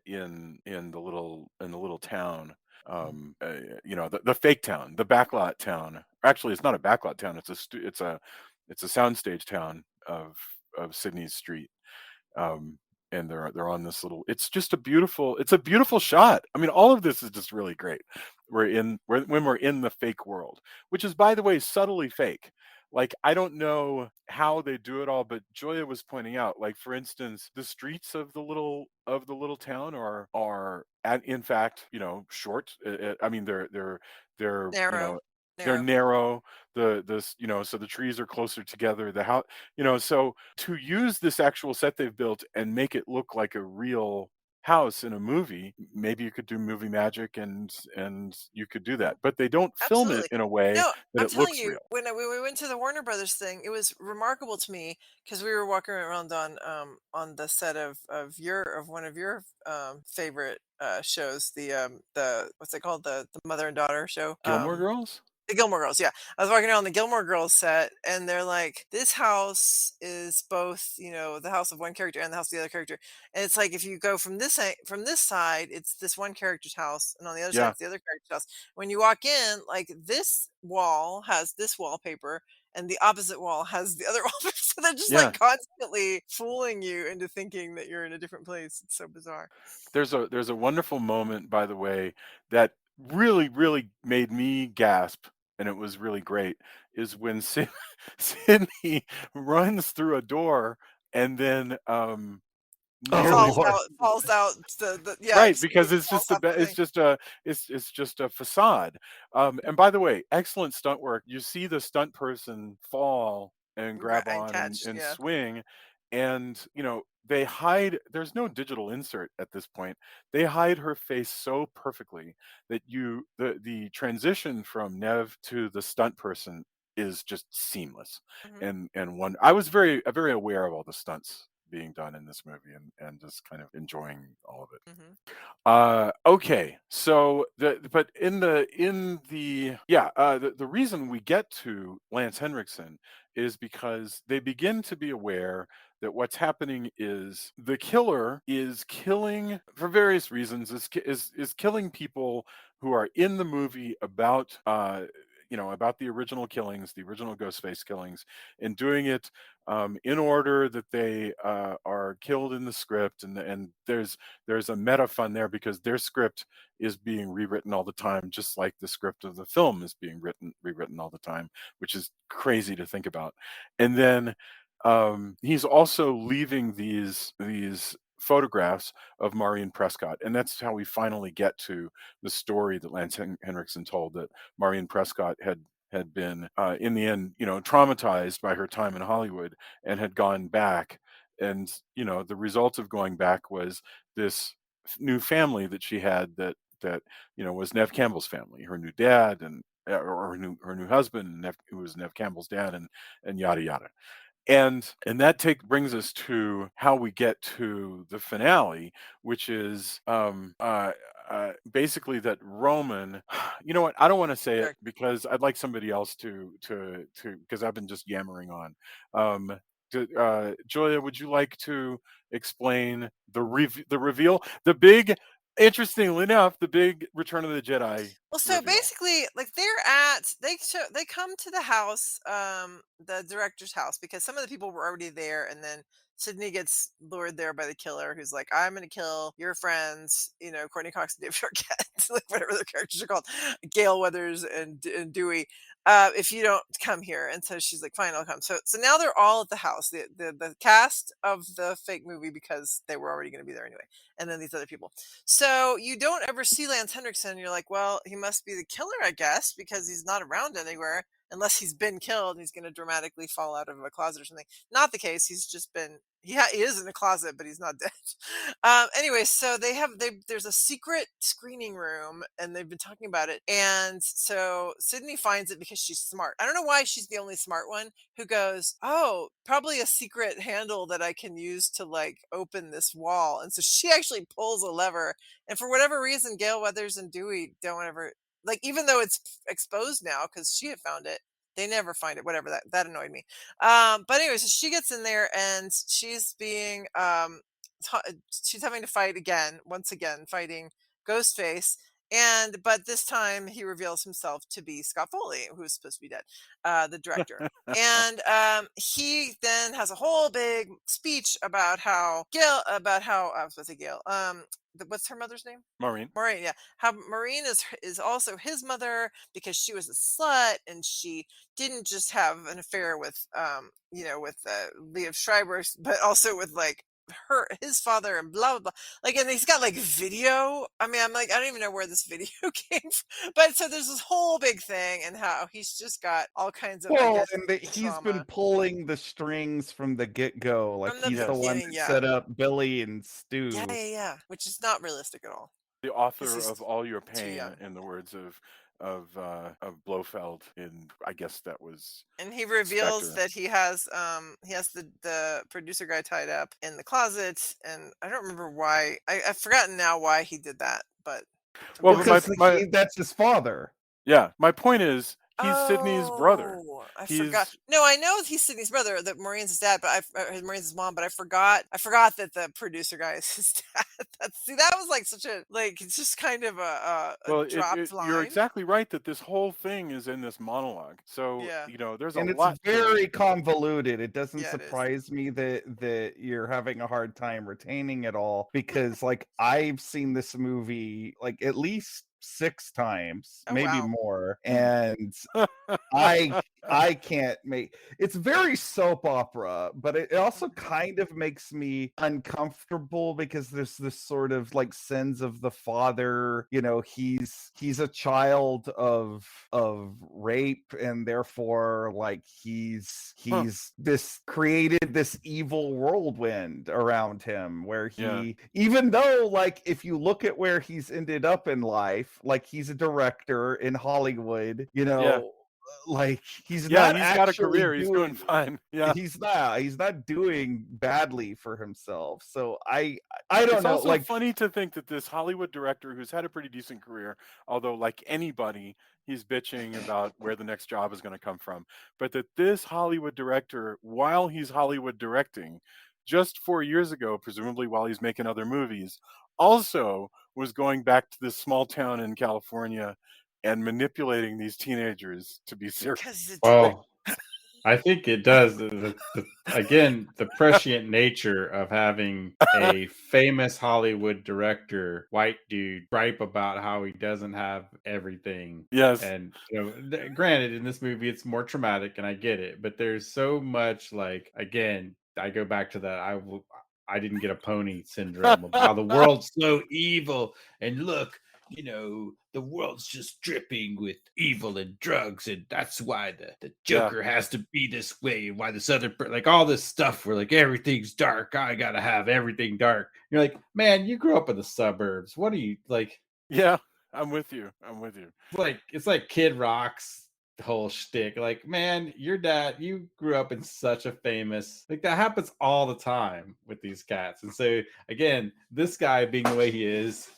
[SPEAKER 1] in the little town. The fake town, the backlot town. Actually, it's not a backlot town. It's a soundstage town of Sydney's street. um, and they're on this little. It's a beautiful shot. I mean, all of this is just really great. When we're in the fake world, which is, by the way, subtly fake. Like, I don't know how they do it all, but Joya was pointing out, like, for instance, the streets of the little town in fact, short. I mean, they're
[SPEAKER 4] Narrow.
[SPEAKER 1] they're
[SPEAKER 4] Narrow.
[SPEAKER 1] narrow. So the trees are closer together. The house, so to use this actual set they've built and make it look like a real house in a movie, maybe you could do movie magic, and you could do that, but they don't film it
[SPEAKER 4] Absolutely.
[SPEAKER 1] in a way
[SPEAKER 4] No,
[SPEAKER 1] that
[SPEAKER 4] I'm
[SPEAKER 1] it
[SPEAKER 4] telling
[SPEAKER 1] looks
[SPEAKER 4] you,
[SPEAKER 1] real.
[SPEAKER 4] when we went to the Warner Brothers thing, it was remarkable to me because we were walking around on the set of one of your favorite shows, the what's it called, the mother and daughter show.
[SPEAKER 1] Gilmore Girls.
[SPEAKER 4] The Gilmore Girls, yeah. I was walking around the Gilmore Girls set, and they're like, "This house is both, the house of one character and the house of the other character." And it's like if you go from this side, it's this one character's house, and on the other side,
[SPEAKER 1] Yeah,
[SPEAKER 4] it's the other character's house. When you walk in, like this wall has this wallpaper, and the opposite wall has the other wallpaper. So they're just
[SPEAKER 1] yeah.
[SPEAKER 4] like constantly fooling you into thinking that you're in a different place. It's so bizarre.
[SPEAKER 1] There's a wonderful moment, by the way, that really, really made me gasp, and it was really great, is when Sydney runs through a door and then
[SPEAKER 3] Oh
[SPEAKER 1] nearly
[SPEAKER 3] Lord.
[SPEAKER 4] Falls out. Yeah,
[SPEAKER 1] right, because it's
[SPEAKER 4] falls
[SPEAKER 1] just a
[SPEAKER 4] off the
[SPEAKER 1] ba-
[SPEAKER 4] thing.
[SPEAKER 1] it's just a facade. And by the way, excellent stunt work. You see the stunt person fall and grab
[SPEAKER 4] And
[SPEAKER 1] on
[SPEAKER 4] catch.
[SPEAKER 1] and
[SPEAKER 4] Yeah.
[SPEAKER 1] swing, and they hide. There's no digital insert at this point. They hide her face so perfectly that the transition from Nev to the stunt person is just seamless.
[SPEAKER 4] Mhm.
[SPEAKER 1] And one, I was very aware of all the stunts being done in this movie, and just kind of enjoying all of it.
[SPEAKER 4] Mhm.
[SPEAKER 1] Okay, so the reason we get to Lance Henriksen is because they begin to be aware that what's happening is the killer is killing for various reasons, is killing people who are in the movie about about the original killings, the original Ghostface killings, and doing it in order that they are killed in the script, and there's a meta fun there because their script is being rewritten all the time, just like the script of the film is being rewritten all the time, which is crazy to think about. And then he's also leaving these photographs of Marion Prescott, and that's how we finally get to the story that Lance Henriksen told, that Marion Prescott had been in the end, traumatized by her time in Hollywood and had gone back, and the result of going back was this new family that she had that was Nev Campbell's family, her new dad and or her new husband, who was Nev Campbell's dad, and yada yada. And that brings us to how we get to the finale, which is basically that Roman. You know what? I don't want to say it
[SPEAKER 4] Sure.
[SPEAKER 1] because I'd like somebody else to because I've been just yammering on. Julia, would you like to explain the reveal, the big, interestingly enough, the big Return of the Jedi
[SPEAKER 4] Well, so
[SPEAKER 1] reveal?
[SPEAKER 4] basically, like they come to the house, the director's house, because some of the people were already there, and then Sydney gets lured there by the killer, who's like, "I'm going to kill your friends," Courtney Cox and David Arquette, like whatever their characters are called, Gale Weathers and Dewey. If you don't come here, and so she's like, "Fine, I'll come." So now they're all at the house, the cast of the fake movie, because they were already going to be there anyway, and then these other people. So you don't ever see Lance Henriksen. You're like, well, he must be the killer, I guess, because he's not around anywhere unless he's been killed and he's going to dramatically fall out of a closet or something. Not the case. He's just been. He is in a closet, but he's not dead. Anyway, so there's a secret screening room, and they've been talking about it. And so Sydney finds it because she's smart. I don't know why she's the only smart one who goes, "Oh, probably a secret handle that I can use to like open this wall." And so she actually pulls a lever, and for whatever reason, Gale Weathers and Dewey don't ever, like, even though it's exposed now because she had found it, they never find it. Whatever, that annoyed me. But anyway, so she gets in there and she's being she's having to fight again, once again, fighting Ghostface. But this time he reveals himself to be Scott Foley, who's supposed to be dead, the director. And he then has a whole big speech about how I was supposed to say Gail. What's her mother's name?
[SPEAKER 1] Maureen.
[SPEAKER 4] Maureen, yeah. How Maureen is also his mother because she was a slut and she didn't just have an affair with with Liev Schreiber, but also with like his father and blah blah blah. Like, and he's got like video. I mean, I'm like, I don't even know where this video came from. But so there's this whole big thing and how he's just got all kinds of, I
[SPEAKER 3] Well,
[SPEAKER 4] guess,
[SPEAKER 3] and that he's been
[SPEAKER 4] trauma
[SPEAKER 3] pulling the strings from the get-go. Like
[SPEAKER 4] from the
[SPEAKER 3] he's the one
[SPEAKER 4] beginning.
[SPEAKER 3] that
[SPEAKER 4] Yeah,
[SPEAKER 3] set up Billy and
[SPEAKER 4] yeah,
[SPEAKER 3] Stu.
[SPEAKER 4] yeah, yeah. Which is not realistic at all.
[SPEAKER 1] The
[SPEAKER 4] Because
[SPEAKER 1] author of
[SPEAKER 4] he's
[SPEAKER 1] All Your
[SPEAKER 4] too
[SPEAKER 1] Pain,
[SPEAKER 4] young.
[SPEAKER 1] in the words of Blofeld in, I guess that was
[SPEAKER 4] And he reveals
[SPEAKER 1] Spectre.
[SPEAKER 4] that he has the producer guy tied up in the closet, and I don't remember why. I've forgotten now why he did that, but some
[SPEAKER 1] Well,
[SPEAKER 3] Well,
[SPEAKER 1] but
[SPEAKER 4] dumb
[SPEAKER 1] my
[SPEAKER 3] because
[SPEAKER 4] reason.
[SPEAKER 1] my
[SPEAKER 3] that's his father.
[SPEAKER 1] yeah, my point is he's Sydney's brother.
[SPEAKER 4] Oh, I forgot.
[SPEAKER 1] He's
[SPEAKER 4] No, I know he's Sydney's brother, that Maureen's his dad, but Maureen's his mom, but I forgot that the producer guy is his dad. See, that was like such a, like, it's just kind of a
[SPEAKER 1] well,
[SPEAKER 4] dropped
[SPEAKER 1] you're
[SPEAKER 4] line.
[SPEAKER 1] exactly right that this whole thing is in this monologue. So,
[SPEAKER 4] Yeah,
[SPEAKER 1] there's a
[SPEAKER 3] And it's
[SPEAKER 1] lot to it.
[SPEAKER 3] very convoluted. It doesn't
[SPEAKER 4] yeah, it is.
[SPEAKER 3] surprise me that you're having a hard time retaining it all because like I've seen this movie like at least 6 times,
[SPEAKER 4] Oh
[SPEAKER 3] maybe
[SPEAKER 4] wow.
[SPEAKER 3] more, and I I can't make it's very soap opera, but it also
[SPEAKER 4] Mhm.
[SPEAKER 3] kind of makes me uncomfortable because there's this sort of like sense of the father, he's a child of rape and therefore like he's
[SPEAKER 1] Huh.
[SPEAKER 3] he's this created this evil whirlwind around him where
[SPEAKER 1] Yeah.
[SPEAKER 3] he even though like if you look at where he's ended up in life, like he's a director in Hollywood,
[SPEAKER 1] Yeah.
[SPEAKER 3] like he's
[SPEAKER 1] Yeah,
[SPEAKER 3] not
[SPEAKER 1] he's got a
[SPEAKER 3] actually
[SPEAKER 1] career. He's doing
[SPEAKER 3] doing
[SPEAKER 1] fine. Yeah.
[SPEAKER 3] he's not doing badly for himself. So I don't
[SPEAKER 1] It's
[SPEAKER 3] know,
[SPEAKER 1] also
[SPEAKER 3] like
[SPEAKER 1] funny to think that this Hollywood director who's had a pretty decent career, although like anybody, he's bitching about where the next job is going to come from, but that this Hollywood director, while he's Hollywood directing, just 4 years ago, presumably while he's making other movies, also was going back to this small town in California and manipulating these teenagers to be serial
[SPEAKER 4] Because it's
[SPEAKER 1] killers.
[SPEAKER 2] Well, I think it does. Again, the prescient nature of having a famous Hollywood director, white dude, gripe about how he doesn't have everything.
[SPEAKER 1] Yes.
[SPEAKER 2] And granted, in this movie, it's more traumatic, and I get it. But there's so much, like, again, I go back to that. I didn't get a pony syndrome of how the world's so evil, and look, the world's just dripping with evil and drugs, and that's why the Joker has to be this way, and why this other like all this stuff where like everything's dark. I gotta have everything dark. You're like, man, you grew up in the suburbs. What are you like?
[SPEAKER 1] Yeah, I'm with you.
[SPEAKER 2] It's like Kid Rock's whole shtick. Like, man, your dad, you grew up in such a famous, like that happens all the time with these cats. And so again, this guy being the way he is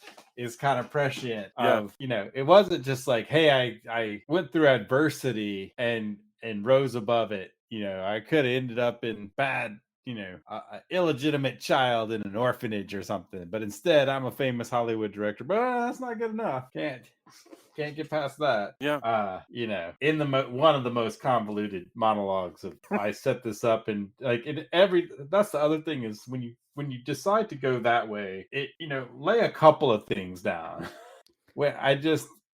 [SPEAKER 2] kind of prescient of, it wasn't just like, hey, I went through adversity and rose above it. I could have ended up in bad, a illegitimate child in an orphanage or something, but instead I'm a famous Hollywood director. But that's not good enough. Can't get past that.
[SPEAKER 1] Yeah.
[SPEAKER 2] In the one of the most convoluted monologues of I set this up, and like that's the other thing is when you decide to go that way, it lay a couple of things down.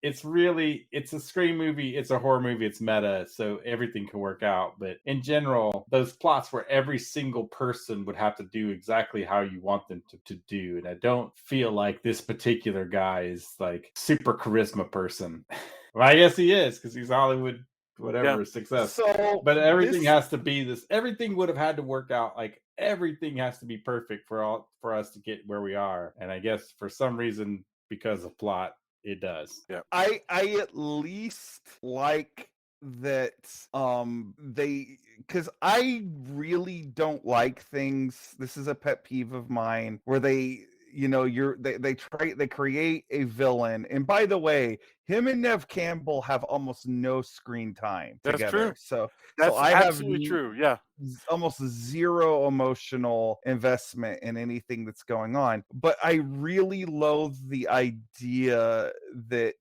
[SPEAKER 2] It's a Scream movie, it's a horror movie, it's meta, so everything can work out. But in general, those plots where every single person would have to do exactly how you want them to do, and I don't feel like this particular guy is like super charisma person. Well, I guess he is because he's Hollywood, whatever, success.
[SPEAKER 3] So,
[SPEAKER 2] but everything has to be this. Everything would have had to work out. Like everything has to be perfect for us to get where we are. And I guess for some reason, because of plot, it does.
[SPEAKER 1] Yeah.
[SPEAKER 3] I at least like that because I really don't like things. This is a pet peeve of mine where they they create a villain, and by the way, him and Nev Campbell have almost no screen time together.
[SPEAKER 1] That's true.
[SPEAKER 3] So
[SPEAKER 1] that's
[SPEAKER 3] I
[SPEAKER 1] absolutely
[SPEAKER 3] have
[SPEAKER 1] true. Yeah.
[SPEAKER 3] Almost zero emotional investment in anything that's going on. But I really loathe the idea that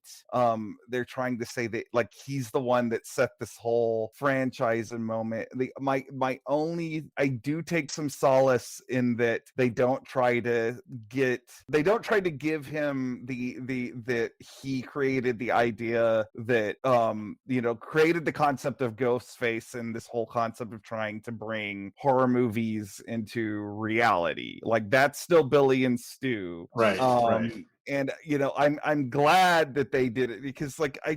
[SPEAKER 3] they're trying to say that like he's the one that set this whole franchise in moment. I do take some solace in that they don't try to give him that he created the idea that created the concept of Ghostface and this whole concept of trying to bring horror movies into reality. Like that's still Billy and Stu.
[SPEAKER 2] Right. Right.
[SPEAKER 3] And I'm glad that they did it because like I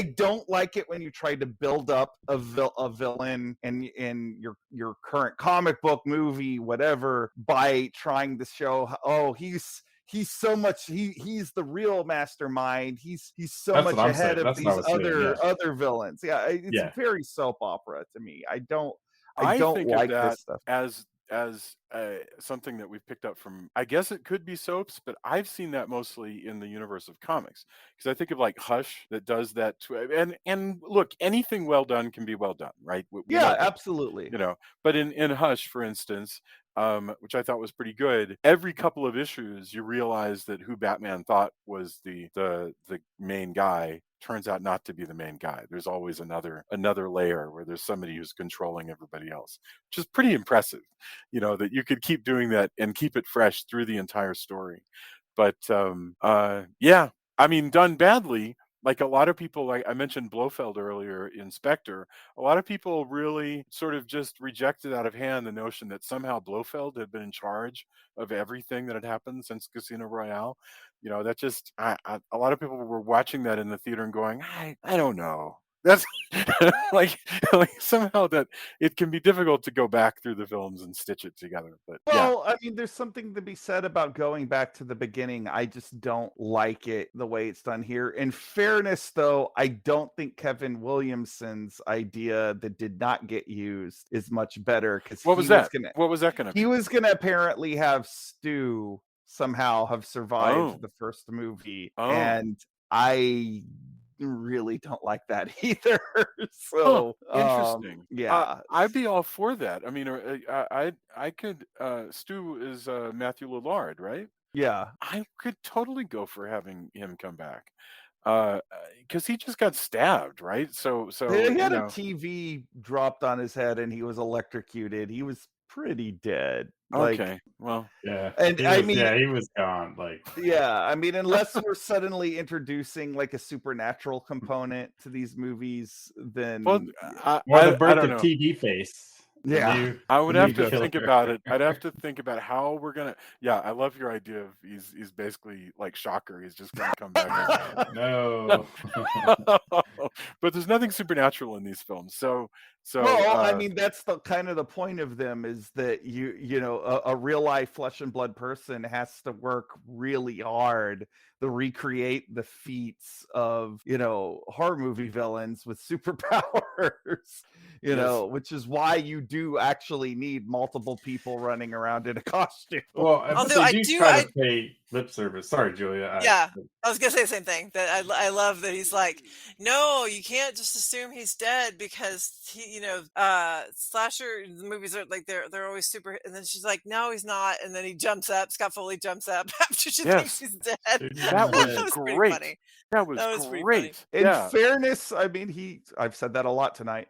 [SPEAKER 3] don't like it when you try to build up a villain in your current comic book movie, whatever, by trying to show he's so much he's the real mastermind. He's so much ahead of these other villains. Yeah, it's very soap opera to me. I don't
[SPEAKER 1] think
[SPEAKER 3] like
[SPEAKER 1] of that
[SPEAKER 3] this stuff
[SPEAKER 1] as something that we've picked up from, I guess it could be soaps, but I've seen that mostly in the universe of comics, because I think of like Hush that does that and look, anything well done can be well done, right?
[SPEAKER 3] Absolutely.
[SPEAKER 1] But in Hush, for instance, which I thought was pretty good, every couple of issues you realize that who Batman thought was the main guy turns out not to be the main guy. There's always another layer where there's somebody who's controlling everybody else, which is pretty impressive, that you could keep doing that and keep it fresh through the entire story. But yeah, I mean, done badly, like a lot of people, like I mentioned Blofeld earlier in Spectre, a lot of people really sort of just rejected out of hand the notion that somehow Blofeld had been in charge of everything that had happened since Casino Royale. That just, a lot of people were watching that in the theater and going, I don't know. That's like somehow that it can be difficult to go back through the films and stitch it together. But
[SPEAKER 3] I mean, there's something to be said about going back to the beginning. I just don't like it the way it's done here. In fairness, though, I don't think Kevin Williamson's idea that did not get used is much better. Because
[SPEAKER 1] what was that going to be?
[SPEAKER 3] He was going to apparently have Stu somehow have survived the first movie, and I really don't like that either. So
[SPEAKER 1] interesting.
[SPEAKER 3] Yeah,
[SPEAKER 1] I'd be all for that. I mean, I could. Stu is Matthew Lillard, right?
[SPEAKER 3] Yeah,
[SPEAKER 1] I could totally go for having him come back. because he just got stabbed, right? So
[SPEAKER 3] He had a TV dropped on his head and he was electrocuted. He was pretty dead. Like,
[SPEAKER 1] okay, well,
[SPEAKER 2] Yeah.
[SPEAKER 3] and I mean,
[SPEAKER 2] he was gone. Like,
[SPEAKER 3] yeah, I mean, unless we're suddenly introducing like a supernatural component to these movies, then
[SPEAKER 1] well,
[SPEAKER 2] or the
[SPEAKER 1] I
[SPEAKER 2] birth
[SPEAKER 1] don't
[SPEAKER 2] of
[SPEAKER 1] know.
[SPEAKER 2] TV face. The
[SPEAKER 3] yeah.
[SPEAKER 2] new-
[SPEAKER 1] I would
[SPEAKER 2] the
[SPEAKER 1] have
[SPEAKER 2] new
[SPEAKER 1] to think
[SPEAKER 2] killer.
[SPEAKER 1] about it. I'd have to think about how we're gonna. Yeah, I love your idea of he's basically like Shocker. He's just gonna come back.
[SPEAKER 2] No.
[SPEAKER 1] But there's nothing supernatural in these films. So
[SPEAKER 3] Well, I mean, that's the kind of the point of them is that you know a real life flesh and blood person has to work really hard to recreate the feats of horror movie villains with superpowers.
[SPEAKER 1] Yes.
[SPEAKER 3] Which is why you do actually need multiple people running around in a costume.
[SPEAKER 2] Well,
[SPEAKER 4] Although
[SPEAKER 2] they
[SPEAKER 4] I
[SPEAKER 2] do
[SPEAKER 4] do-
[SPEAKER 2] try
[SPEAKER 4] I-
[SPEAKER 2] to pay lip service. Sorry, Julia.
[SPEAKER 4] Yeah. I was gonna say the same thing. That I love that he's like, no, you can't just assume he's dead because he, slasher movies are like they're always super. And then she's like, no, he's not. And then he jumps up. Scott Foley jumps up after she thinks
[SPEAKER 1] Yes.
[SPEAKER 4] he's dead.
[SPEAKER 1] That was
[SPEAKER 4] pretty
[SPEAKER 1] great.
[SPEAKER 4] funny.
[SPEAKER 1] That was
[SPEAKER 4] pretty funny.
[SPEAKER 1] great.
[SPEAKER 3] In
[SPEAKER 1] Yeah.
[SPEAKER 3] fairness, I mean, I've said that a lot tonight.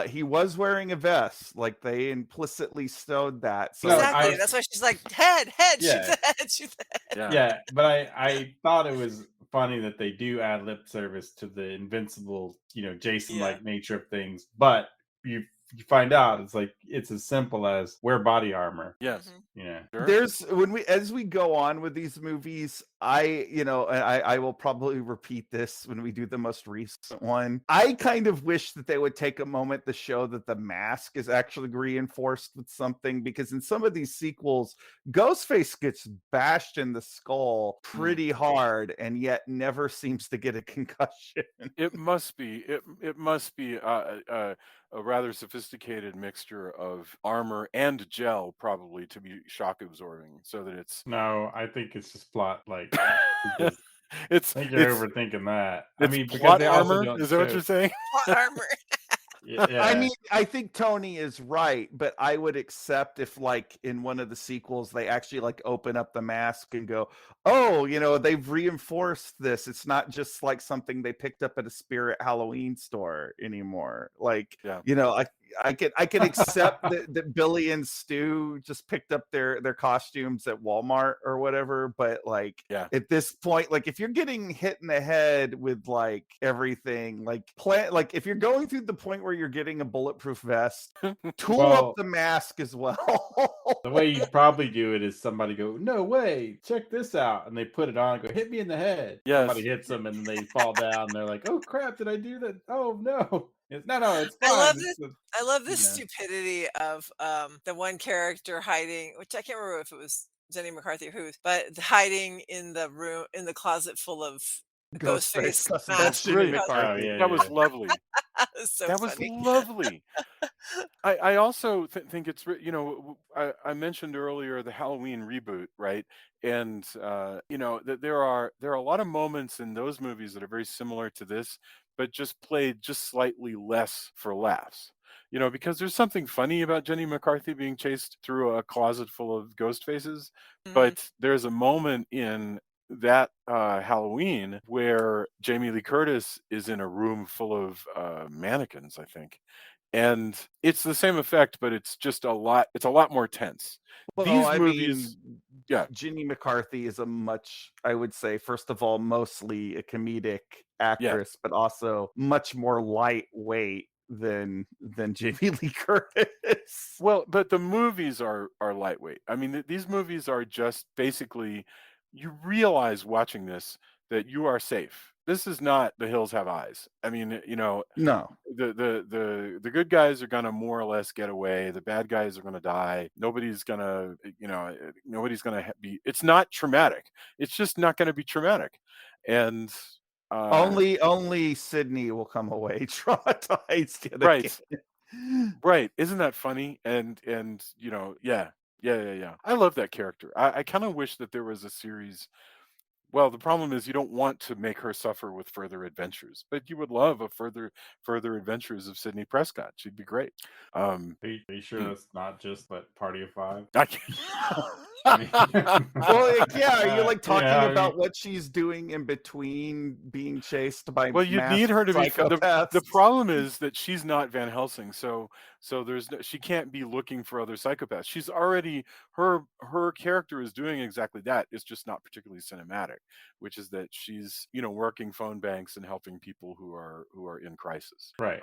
[SPEAKER 3] He was wearing a vest, like they implicitly stowed that. So
[SPEAKER 2] No,
[SPEAKER 4] Exactly. That's why she's like, head,
[SPEAKER 2] Yeah.
[SPEAKER 4] shoot the head, shoot the head.
[SPEAKER 2] Yeah, but I thought it was funny that they do add lip service to the invincible, Jason-like nature of things. But you find out it's as simple as wear body armor.
[SPEAKER 1] Yes.
[SPEAKER 4] Mhm.
[SPEAKER 2] Yeah.
[SPEAKER 1] Sure.
[SPEAKER 3] there's as we go on with these movies, I will probably repeat this when we do the most recent one. I kind of wish that they would take a moment to show that the mask is actually reinforced with something, because in some of these sequels, Ghostface gets bashed in the skull pretty hard and yet never seems to get a concussion.
[SPEAKER 1] It must be. It must be a rather sophisticated mixture of armor and gel, probably, to be shock absorbing, so that it's.
[SPEAKER 2] No, I think it's just plot. Like,
[SPEAKER 1] It's.
[SPEAKER 2] I think you're
[SPEAKER 1] It's,
[SPEAKER 2] overthinking that.
[SPEAKER 1] it's
[SPEAKER 2] because
[SPEAKER 1] plot
[SPEAKER 2] they also
[SPEAKER 1] armor.
[SPEAKER 2] don't
[SPEAKER 1] Is that what
[SPEAKER 2] show-
[SPEAKER 1] you're saying?
[SPEAKER 4] Plot armor.
[SPEAKER 2] Yeah.
[SPEAKER 3] I mean, I think Tony is right, but I would accept if, like, in one of the sequels, they actually like open up the mask and go, "Oh, they've reinforced this. It's not just like something they picked up at a Spirit Halloween store anymore." Like,
[SPEAKER 1] Yeah.
[SPEAKER 3] I can accept that Billy and Stu just picked up their costumes at Walmart or whatever, but like,
[SPEAKER 1] Yeah.
[SPEAKER 3] at this point, like, if you're getting hit in the head with like everything, like if you're going through the point where you're getting a bulletproof vest, tool
[SPEAKER 2] Well-
[SPEAKER 3] up the mask as well.
[SPEAKER 2] The way you probably do it is somebody go, "No way, check this out," and they put it on and go, "Hit me in the head."
[SPEAKER 1] Yes.
[SPEAKER 2] Somebody hits them and they fall down. And they're like, "Oh crap, did I do that? Oh no, no, it's
[SPEAKER 4] I
[SPEAKER 2] fine."
[SPEAKER 4] love
[SPEAKER 2] It's
[SPEAKER 4] this-
[SPEAKER 2] a-
[SPEAKER 4] I love this
[SPEAKER 2] Yeah.
[SPEAKER 4] stupidity of the one character hiding, which I can't remember if it was Jenny McCarthy or who, but hiding in the room in the closet full of Ghostface
[SPEAKER 3] That's
[SPEAKER 4] masks.
[SPEAKER 3] Jimmy
[SPEAKER 1] great.
[SPEAKER 3] McCarthy.
[SPEAKER 2] Oh, yeah.
[SPEAKER 1] That was lovely.
[SPEAKER 4] It's so
[SPEAKER 1] That was
[SPEAKER 4] funny.
[SPEAKER 1] lovely. I also think it's I mentioned earlier the Halloween reboot, right? And that there are a lot of moments in those movies that are very similar to this, but just played just slightly less for laughs. Because there's something funny about Jenny McCarthy being chased through a closet full of ghost faces,
[SPEAKER 4] Mhm.
[SPEAKER 1] but there's a moment in that Halloween where Jamie Lee Curtis is in a room full of mannequins, I think, and it's the same effect, but it's just a lot more tense.
[SPEAKER 3] Well,
[SPEAKER 1] These
[SPEAKER 3] I
[SPEAKER 1] movies,
[SPEAKER 3] mean,
[SPEAKER 1] yeah.
[SPEAKER 3] Ginny McCarthy is I would say, first of all, mostly a comedic actress, but also much more lightweight than Jamie Lee Curtis.
[SPEAKER 1] Well, but the movies are lightweight. I mean, these movies are just basically, you realize watching this that you are safe. This is not The Hills Have Eyes. I mean,
[SPEAKER 3] No.
[SPEAKER 1] the good guys are gonna more or less get away. The bad guys are gonna die. Nobody's gonna be. It's not traumatic. It's just not gonna be traumatic, and
[SPEAKER 3] Only Sydney will come away traumatized yet
[SPEAKER 1] Right.
[SPEAKER 3] again.
[SPEAKER 1] right. Isn't that funny? And yeah. I love that character. I kind of wish that there was a series Well, the problem is you don't want to make her suffer with further adventures, but you would love a further adventures of Sydney Prescott. She'd be great.
[SPEAKER 2] Are you sure
[SPEAKER 1] Hmm.
[SPEAKER 2] that's not just like Party of Five?
[SPEAKER 1] I
[SPEAKER 2] I mean,
[SPEAKER 3] Well, yeah, are you like talking
[SPEAKER 2] yeah, I mean,
[SPEAKER 3] about what she's doing in between being chased by
[SPEAKER 1] well, you'd need
[SPEAKER 3] masked
[SPEAKER 1] her to be
[SPEAKER 3] psychopaths?
[SPEAKER 1] the problem is that she's not Van Helsing, so she can't be looking for other psychopaths. She's already her character is doing exactly that. It's just not particularly cinematic, which is that she's working phone banks and helping people who are in crisis.
[SPEAKER 2] right.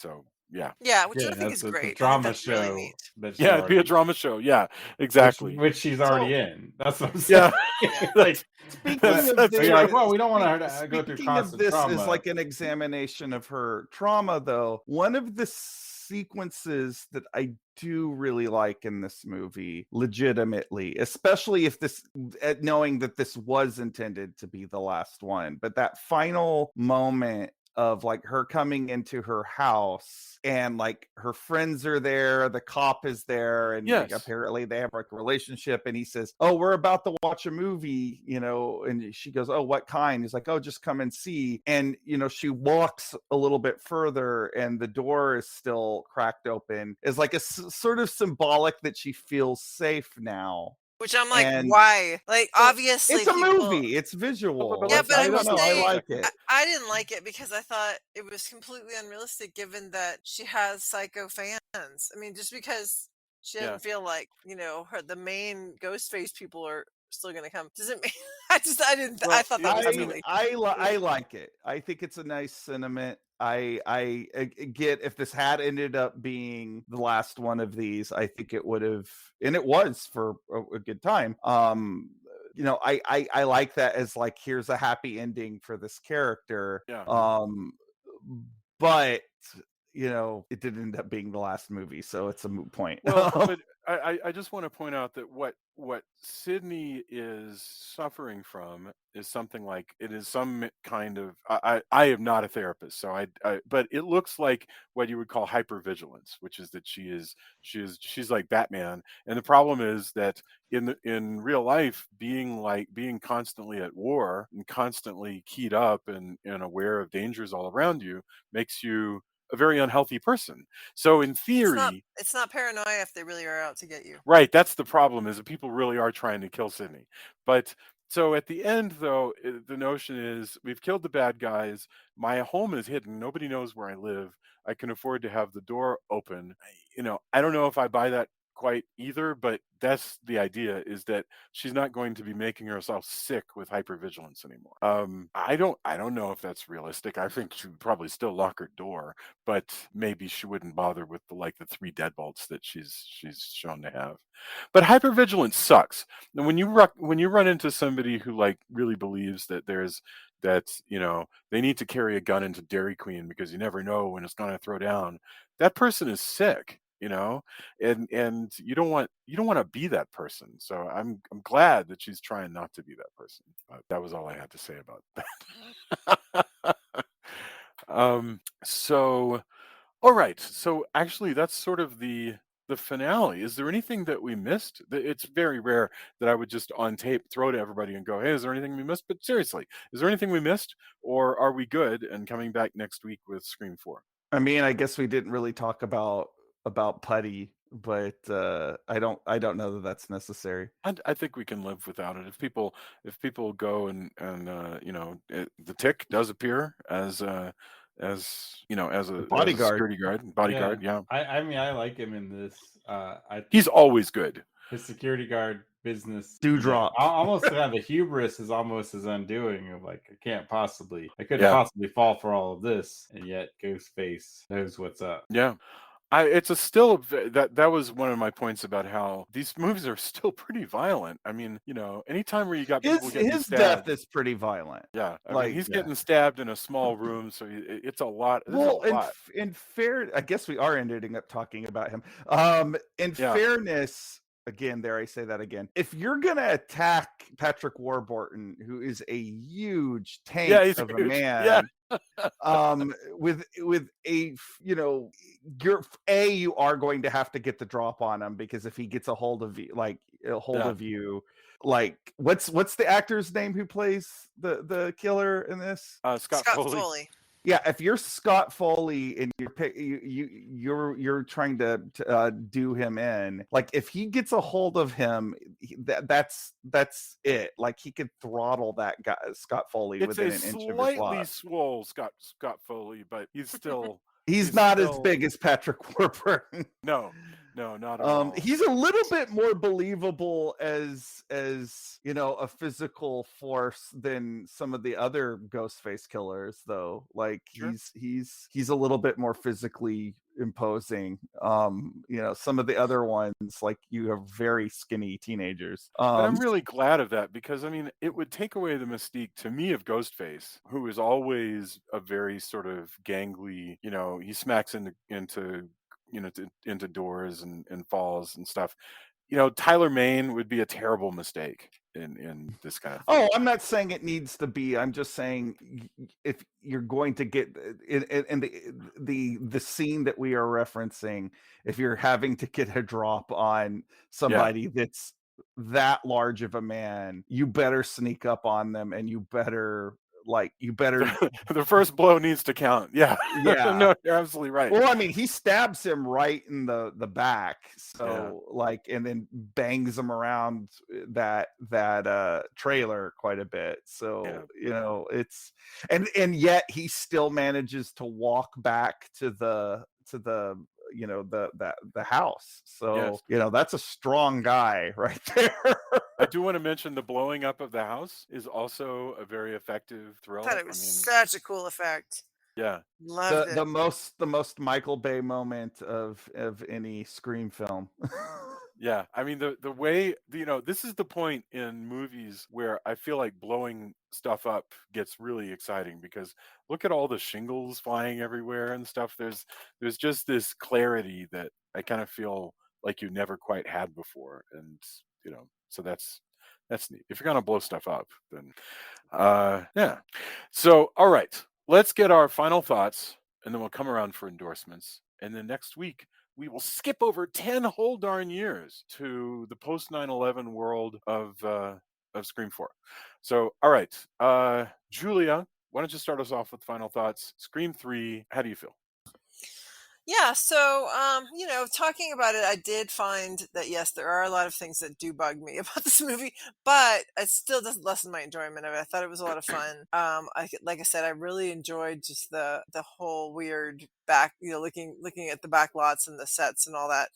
[SPEAKER 1] So yeah,
[SPEAKER 4] Yeah, which I
[SPEAKER 2] Yeah,
[SPEAKER 4] think
[SPEAKER 2] that's
[SPEAKER 4] is
[SPEAKER 2] it's a
[SPEAKER 4] great. I think
[SPEAKER 2] drama
[SPEAKER 4] that's really
[SPEAKER 2] show
[SPEAKER 4] neat.
[SPEAKER 2] that she
[SPEAKER 1] yeah, it'd be a
[SPEAKER 2] already,
[SPEAKER 1] drama show. Yeah, exactly.
[SPEAKER 2] which she's
[SPEAKER 3] So,
[SPEAKER 2] already in. That's what I'm saying.
[SPEAKER 1] Yeah,
[SPEAKER 2] Like,
[SPEAKER 3] speaking
[SPEAKER 1] that's
[SPEAKER 3] of
[SPEAKER 1] that's
[SPEAKER 2] but
[SPEAKER 3] this,
[SPEAKER 2] you're like,
[SPEAKER 1] right.
[SPEAKER 2] well, we don't want her to go through
[SPEAKER 3] speaking of
[SPEAKER 2] constant
[SPEAKER 3] this as
[SPEAKER 2] trauma.
[SPEAKER 3] like an examination of her trauma, though, one of the sequences that I do really like in this movie, legitimately, especially if knowing that this was intended to be the last one, but that final moment of like her coming into her house and like her friends are there, the cop is there, and like,
[SPEAKER 1] Yes.
[SPEAKER 3] apparently they have like a relationship, and he says, "Oh, we're about to watch a movie," and she goes, "Oh, what kind?" He's like, "Oh, just come and see." And she walks a little bit further and the door is still cracked open, is like a sort of symbolic that she feels safe now.
[SPEAKER 4] Which I'm like,
[SPEAKER 3] And
[SPEAKER 4] why? Like,
[SPEAKER 3] well,
[SPEAKER 4] obviously,
[SPEAKER 3] it's a
[SPEAKER 4] people.
[SPEAKER 3] movie, it's visual.
[SPEAKER 1] but
[SPEAKER 4] Yeah,
[SPEAKER 3] Like,
[SPEAKER 4] but
[SPEAKER 3] I
[SPEAKER 4] I'm
[SPEAKER 3] don't
[SPEAKER 4] just
[SPEAKER 3] know, I
[SPEAKER 4] saying,
[SPEAKER 3] like it.
[SPEAKER 4] I didn't like it because I thought it was completely unrealistic given that she has psycho fans. I mean, just because she
[SPEAKER 1] Yeah.
[SPEAKER 4] doesn't feel like, the main ghost face people are still going to come doesn't mean. I
[SPEAKER 1] Well,
[SPEAKER 4] thought that was
[SPEAKER 1] I mean,
[SPEAKER 4] silly.
[SPEAKER 3] I like it. I think it's a nice sentiment. I get, if this had ended up being the last one of these, I think it would have, and it was for a good time. I like that as like, here's a happy ending for this character.
[SPEAKER 1] Yeah.
[SPEAKER 3] But it didn't end up being the last movie, so it's a moot point.
[SPEAKER 1] Well, but I just want to point out that what Sydney is suffering from is something like, it is some kind of, I am not a therapist, so but it looks like what you would call hypervigilance, which is that she's like Batman, and the problem is that in real life, being constantly at war and constantly keyed up and aware of dangers all around you makes you a very unhealthy person. So in theory,
[SPEAKER 4] It's not paranoia if they really are out to get you.
[SPEAKER 1] right, that's the problem, is that people really are trying to kill Sydney. But so at the end, though, the notion is, we've killed the bad guys. My home is hidden. Nobody knows where I live. I can afford to have the door open. I don't know if I buy that quite either, but that's the idea, is that she's not going to be making herself sick with hypervigilance anymore. I don't know if that's realistic. I think she would probably still lock her door, but maybe she wouldn't bother with the 3 deadbolts that she's shown to have. But hypervigilance sucks. And when you run into somebody who like really believes that they need to carry a gun into Dairy Queen because you never know when it's going to throw down, that person is sick. And you don't want to be that person. So I'm glad that she's trying not to be that person. But that was all I had to say about that. So all right. So actually, that's sort of the finale. Is there anything that we missed? It's very rare that I would just on tape throw to everybody and go, "Hey, is there anything we missed?" But seriously, is there anything we missed, or are we good and coming back next week with Scream 4?
[SPEAKER 3] I mean, I guess we didn't really talk about Putty, but I don't know that that's necessary.
[SPEAKER 1] I think we can live without it. If people go and the Tick does appear as as a
[SPEAKER 3] Bodyguard.
[SPEAKER 1] security guard, bodyguard. Yeah.
[SPEAKER 2] I mean, I like him in this.
[SPEAKER 1] He's always good.
[SPEAKER 2] His security guard business
[SPEAKER 3] Dewdrop.
[SPEAKER 2] Almost kind of the hubris is almost his undoing of like, I couldn't
[SPEAKER 1] Yeah.
[SPEAKER 2] possibly fall for all of this, and yet Ghostface knows what's up.
[SPEAKER 1] Yeah. That was one of my points about how these movies are still pretty violent. I mean, anytime where you got people getting
[SPEAKER 3] His
[SPEAKER 1] stabbed,
[SPEAKER 3] death is pretty violent.
[SPEAKER 1] yeah, I
[SPEAKER 3] like,
[SPEAKER 1] mean, he's
[SPEAKER 2] yeah.
[SPEAKER 1] getting stabbed in a small room, so it's a lot. There's
[SPEAKER 3] Well,
[SPEAKER 1] a lot.
[SPEAKER 3] in fair, I guess we are ending up talking about him. In
[SPEAKER 1] Yeah.
[SPEAKER 3] fairness, again, there I say that again. If you're gonna attack Patrick Warburton, who is a huge tank
[SPEAKER 1] Yeah, he's
[SPEAKER 3] of a
[SPEAKER 1] huge.
[SPEAKER 3] man,
[SPEAKER 1] Yeah.
[SPEAKER 3] with a you are going to have to get the drop on him, because if he gets a hold of you, like what's the actor's name who plays the killer in this?
[SPEAKER 1] Scott
[SPEAKER 4] Scott
[SPEAKER 1] Foley.
[SPEAKER 4] Foley.
[SPEAKER 3] Yeah, if you're Scott Foley and you're trying to do him in, like if he gets a hold of him, that's it. Like he could throttle that guy Scott Foley
[SPEAKER 1] It's
[SPEAKER 3] within
[SPEAKER 1] a
[SPEAKER 3] an inch of his
[SPEAKER 1] slightly
[SPEAKER 3] life.
[SPEAKER 1] swole Scott Foley, but he's still
[SPEAKER 3] He's not as
[SPEAKER 1] still-
[SPEAKER 3] big as Patrick Warburton.
[SPEAKER 1] No, not at all.
[SPEAKER 3] He's a little bit more believable as you know, a physical force than some of the other Ghostface killers, though. Like
[SPEAKER 1] Sure.
[SPEAKER 3] he's a little bit more physically imposing. You know, some of the other ones, like you have very skinny teenagers.
[SPEAKER 1] But I'm really glad of that, because I mean, it would take away the mystique to me of Ghostface, who is always a very sort of gangly, you know, he smacks into you know, into doors and falls and stuff. You know, Tyler Mane would be a terrible mistake in this kind of thing.
[SPEAKER 3] Oh, I'm not saying it needs to be. I'm just saying if you're going to get in the scene that we are referencing, if you're having to get a drop on somebody that's that large of a man, you better sneak up on them, and you better
[SPEAKER 1] The first blow needs to count. Yeah. No, you're absolutely right.
[SPEAKER 3] Well, I mean, he stabs him right in the back, so like, and then bangs him around that trailer quite a bit. So you know, it's and yet he still manages to walk back to the you know, the house. So you know, that's a strong guy right there.
[SPEAKER 1] I do want to mention the blowing up of the house is also a very effective thrill.
[SPEAKER 4] I thought it was such a cool effect.
[SPEAKER 1] Yeah.
[SPEAKER 4] Loved it.
[SPEAKER 3] The most Michael Bay moment of any Scream film.
[SPEAKER 1] Yeah, I mean the way, you know, this is the point in movies where I feel like blowing stuff up gets really exciting, because look at all the shingles flying everywhere and stuff. There's just this clarity that I kind of feel like you never quite had before, and you know, so that's neat. If you're gonna blow stuff up, then yeah. So all right, let's get our final thoughts, and then we'll come around for endorsements, and then next week we will skip over 10 whole darn years to the post 9/11 world of Scream 4. So, all right, Julia, why don't you start us off with final thoughts? Scream 3, how do you feel?
[SPEAKER 4] Yeah, so you know, talking about it, I did find that yes, there are a lot of things that do bug me about this movie, but it still doesn't lessen my enjoyment of it. I thought it was a lot of fun. Like I said, I really enjoyed just the whole weird back, you know, looking at the back lots and the sets and all that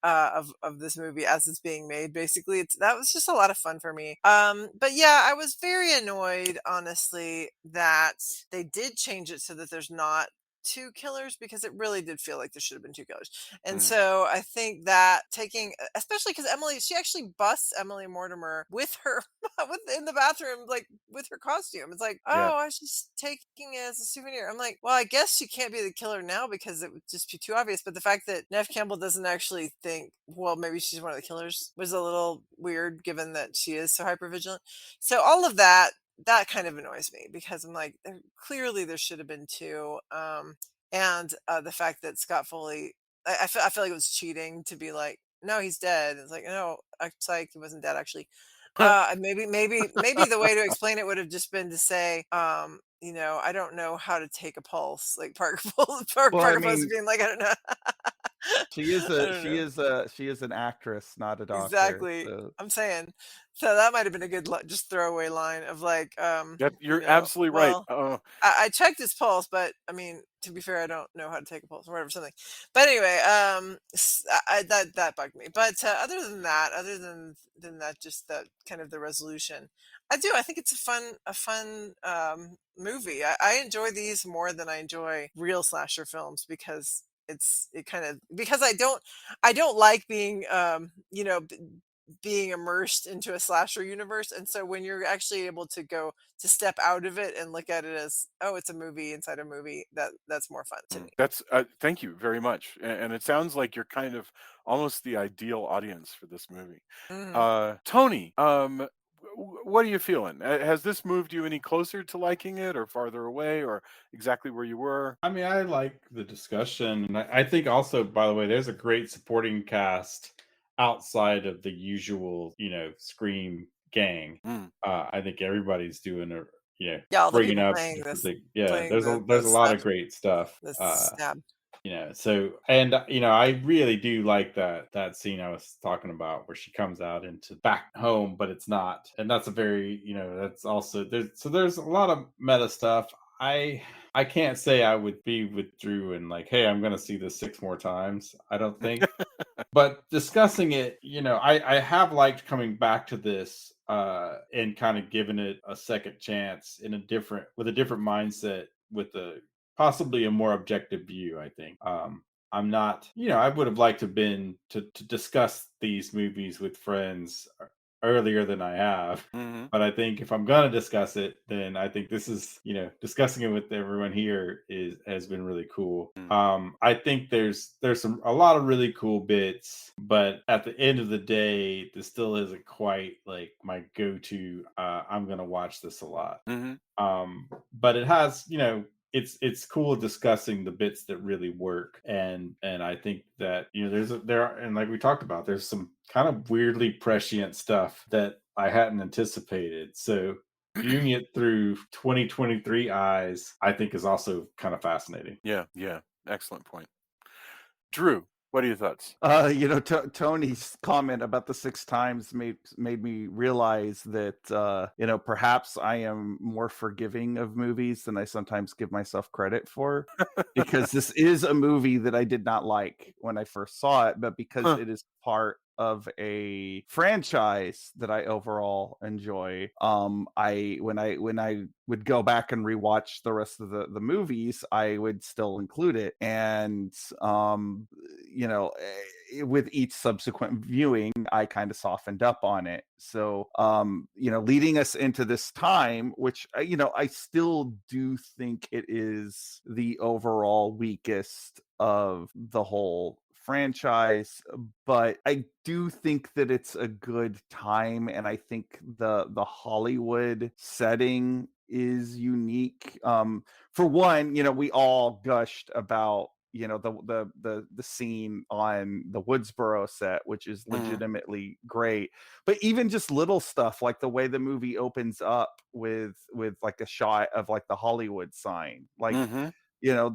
[SPEAKER 4] of this movie as it's being made. Basically, that was just a lot of fun for me. But yeah, I was very annoyed, honestly, that they did change it so that there's not two killers, because it really did feel like there should have been two killers. And so I think that taking, especially because Emily, she actually busts Emily Mortimer with her in the bathroom, like with her costume. It's like, oh, I was just taking it as a souvenir. I'm like, well, I guess she can't be the killer now because it would just be too obvious. But the fact that Nev Campbell doesn't actually think, well, maybe she's one of the killers, was a little weird, given that she is so hyper vigilant. So all of that kind of annoys me, because I'm like, clearly there should have been two. And the fact that Scott Foley, I feel like it was cheating to be like, no, he's dead. It's like, no, psych, he wasn't dead actually. Maybe the way to explain it would have just been to say, you know, I don't know how to take a pulse, like Parker Posey being like, I don't know.
[SPEAKER 3] She is an actress, not a doctor.
[SPEAKER 4] Exactly.
[SPEAKER 3] So.
[SPEAKER 4] I'm saying, so that might have been a good just throwaway line of like,
[SPEAKER 1] Yep, you're
[SPEAKER 4] you know,
[SPEAKER 1] absolutely right.
[SPEAKER 4] I checked his pulse, but I mean, to be fair, I don't know how to take a pulse or whatever, something. But anyway, that bugged me. But other than that, just that kind of the resolution. I think it's a fun movie. I enjoy these more than I enjoy real slasher films, because because I don't like being you know, being immersed into a slasher universe. And so when you're actually able to step out of it and look at it as, oh, it's a movie inside a movie, that's more fun to me.
[SPEAKER 1] That's thank you very much, and it sounds like you're kind of almost the ideal audience for this movie. Tony, what are you feeling? Has this moved you any closer to liking it, or farther away, or exactly where you were?
[SPEAKER 2] I mean, I like the discussion, and I think also, by the way, there's a great supporting cast outside of the usual, you know, Scream gang.
[SPEAKER 1] Mm.
[SPEAKER 2] I think everybody's doing a
[SPEAKER 4] Yeah, all the
[SPEAKER 2] bringing
[SPEAKER 4] people
[SPEAKER 2] up
[SPEAKER 4] playing
[SPEAKER 2] different
[SPEAKER 4] this,
[SPEAKER 2] thing. Yeah,
[SPEAKER 4] playing
[SPEAKER 2] there's
[SPEAKER 4] the
[SPEAKER 2] a lot
[SPEAKER 4] snap,
[SPEAKER 2] of great stuff.
[SPEAKER 4] the stab.
[SPEAKER 2] So and I really do like that scene I was talking about where she comes out into back home, but it's not, and that's a very that's also there's a lot of meta stuff. I can't say I would be with Drew and like, hey, I'm gonna see this 6 more times. I don't think, but discussing it, I have liked coming back to this and kind of giving it a second chance with a different mindset, with a possibly a more objective view, I think. I'm not, I would have liked to have been to discuss these movies with friends earlier than I have.
[SPEAKER 1] Hmm.
[SPEAKER 2] But I think if I'm gonna discuss it, then I think this is, discussing it with everyone here has been really cool. I think there's a lot of really cool bits, but at the end of the day, this still isn't quite like my go-to. I'm gonna watch this a lot.
[SPEAKER 1] Hmm.
[SPEAKER 2] But it has, it's cool discussing the bits that really work, and I think that and like we talked about, there's some kind of weirdly prescient stuff that I hadn't anticipated. So viewing it through 2023 eyes, I think, is also kind of fascinating.
[SPEAKER 1] Yeah, excellent point. Drew, what are your thoughts?
[SPEAKER 3] Tony's comment about the 6 times made me realize that perhaps I am more forgiving of movies than I sometimes give myself credit for, because this is a movie that I did not like when I first saw it, but because
[SPEAKER 1] Huh.
[SPEAKER 3] it is part of a franchise that I overall enjoy. When I would go back and rewatch the rest of the movies, I would still include it. And with each subsequent viewing, I kind of softened up on it. So leading us into this time, which I still do think it is the overall weakest of the whole franchise, but I do think that it's a good time, and I think the Hollywood setting is unique. For one, we all gushed about the scene on the Woodsboro set, which is legitimately great. But even just little stuff like the way the movie opens up with like a shot of like the Hollywood sign, like
[SPEAKER 1] Hmm.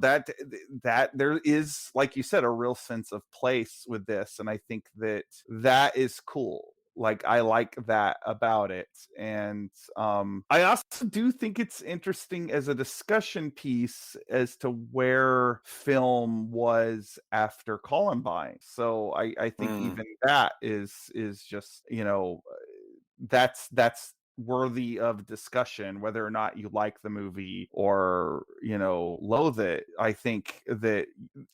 [SPEAKER 3] that there is, like you said, a real sense of place with this, and I think that is cool. Like, I like that about it. And I also do think it's interesting as a discussion piece as to where film was after Columbine. So I think even that is just that's worthy of discussion, whether or not you like the movie or loathe it. I think that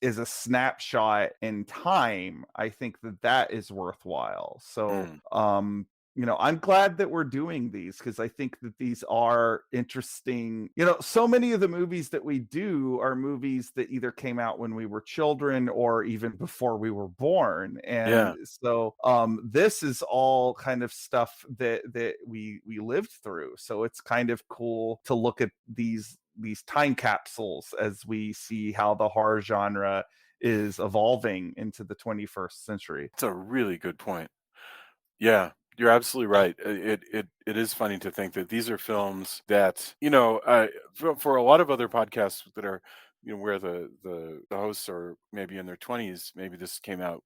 [SPEAKER 3] is a snapshot in time. I think that is worthwhile. So I'm glad that we're doing these, because I think that these are interesting. So many of the movies that we do are movies that either came out when we were children or even before we were born. And so this is all kind of stuff that we lived through. So it's kind of cool to look at these time capsules as we see how the horror genre is evolving into the 21st century.
[SPEAKER 1] It's a really good point. Yeah, you're absolutely right. It is funny to think that these are films that for a lot of other podcasts that are where the hosts are maybe in their 20s, maybe this came out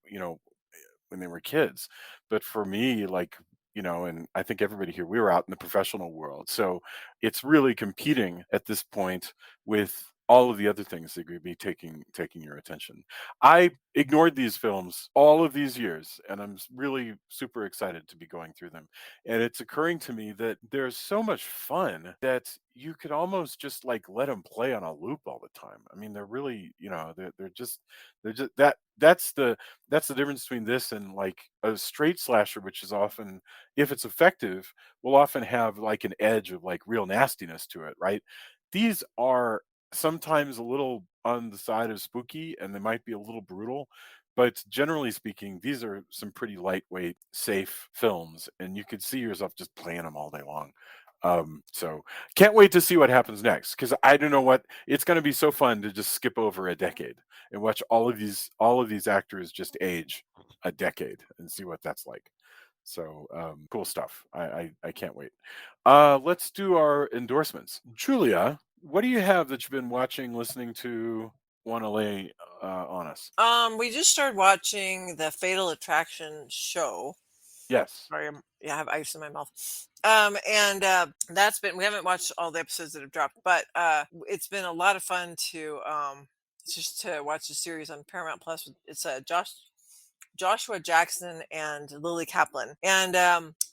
[SPEAKER 1] when they were kids. But for me, like and I think everybody here, we were out in the professional world, so it's really competing at this point with all of the other things that could be taking your attention. I ignored these films all of these years, and I'm really super excited to be going through them. And it's occurring to me that there's so much fun that you could almost just like let them play on a loop all the time. I mean, they're really, they're just that's the difference between this and like a straight slasher, which is often, if it's effective, will often have like an edge of like real nastiness to it, right? These are sometimes a little on the side of spooky, and they might be a little brutal, but generally speaking, these are some pretty lightweight, safe films, and you could see yourself just playing them all day long. So can't wait to see what happens next, because I don't know what it's going to be. So fun to just skip over a decade and watch all of these actors just age a decade and see what that's like. So cool stuff. I can't wait. Let's do our endorsements. Julia, what do you have that you've been watching, listening to, want to lay on us?
[SPEAKER 4] We just started watching the Fatal Attraction show.
[SPEAKER 1] Yes.
[SPEAKER 4] Sorry, I have ice in my mouth. And that's been, we haven't watched all the episodes that have dropped, but it's been a lot of fun to just to watch the series on Paramount Plus. It's Joshua Jackson and Lily Kaplan, and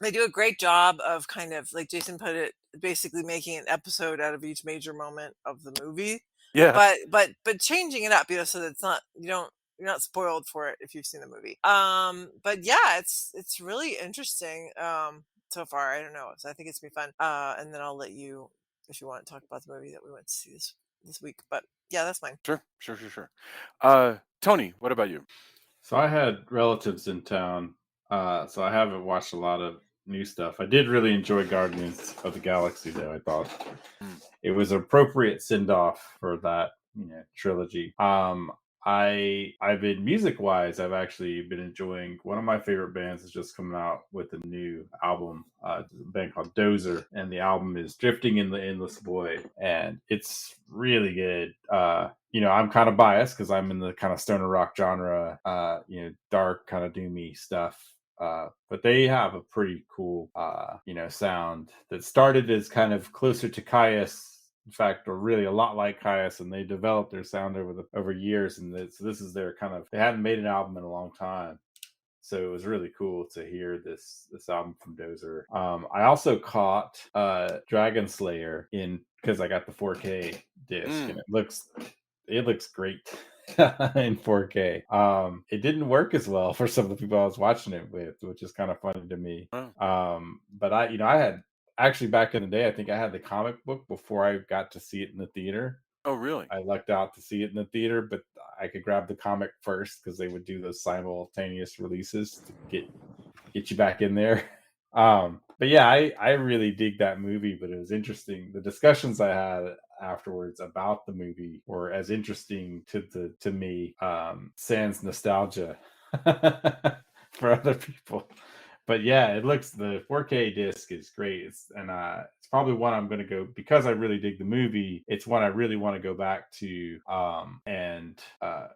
[SPEAKER 4] they do a great job of, kind of like Jason put it, basically making an episode out of each major moment of the movie,
[SPEAKER 1] Yeah.
[SPEAKER 4] but changing it up, so that it's not, you're not spoiled for it if you've seen the movie. But yeah, it's really interesting so far. I don't know, so I think it's gonna be fun. And then I'll let you, if you want to talk about the movie that we went to see this week. But yeah, that's mine.
[SPEAKER 1] Sure. Tony, what about you?
[SPEAKER 2] So I had relatives in town, so I haven't watched a lot of new stuff. I did really enjoy Guardians of the Galaxy, though. I thought it was an appropriate send off for that trilogy. I've been music wise, I've actually been enjoying, one of my favorite bands is just coming out with a new album, a band called Dozer, and the album is Drifting in the Endless Void, and it's really good. I'm kind of biased because I'm in the kind of stoner rock genre, dark kind of doomy stuff. But they have a pretty cool, sound that started as kind of closer to Caius. In fact, are really a lot like Caius, and they developed their sound over years. And so this is their kind of, they hadn't made an album in a long time, so it was really cool to hear this album from Dozer. I also caught Dragon Slayer because I got the 4K disc, and it looks great in 4K. It didn't work as well for some of the people I was watching it with, which is kind of funny to me. But I had actually, back in the day, I think I had the comic book before I got to see it in the theater.
[SPEAKER 1] Oh, really?
[SPEAKER 2] I lucked out to see it in the theater, but I could grab the comic first because they would do those simultaneous releases to get you back in there. But yeah, I really dig that movie, but it was interesting. The discussions I had afterwards about the movie were as interesting to me, sans nostalgia for other people. But yeah, the 4K disc is great. It's probably one I'm going to go, because I really dig the movie. It's one I really want to go back to and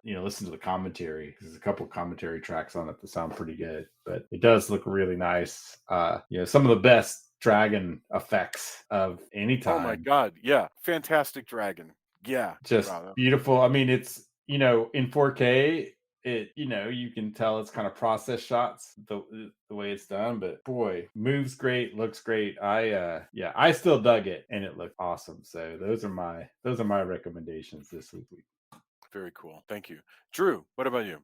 [SPEAKER 2] listen to the commentary, because there's a couple of commentary tracks on it that sound pretty good. But it does look really nice. Some of the best dragon effects of any time.
[SPEAKER 1] Oh my god, yeah, fantastic dragon. Yeah,
[SPEAKER 2] just beautiful. I mean, it's in 4K. You can tell it's kind of process shots the way it's done, but boy, moves great, looks great. I still dug it, and it looked awesome. So those are my recommendations this week.
[SPEAKER 1] Very cool. Thank you. Drew, what about you?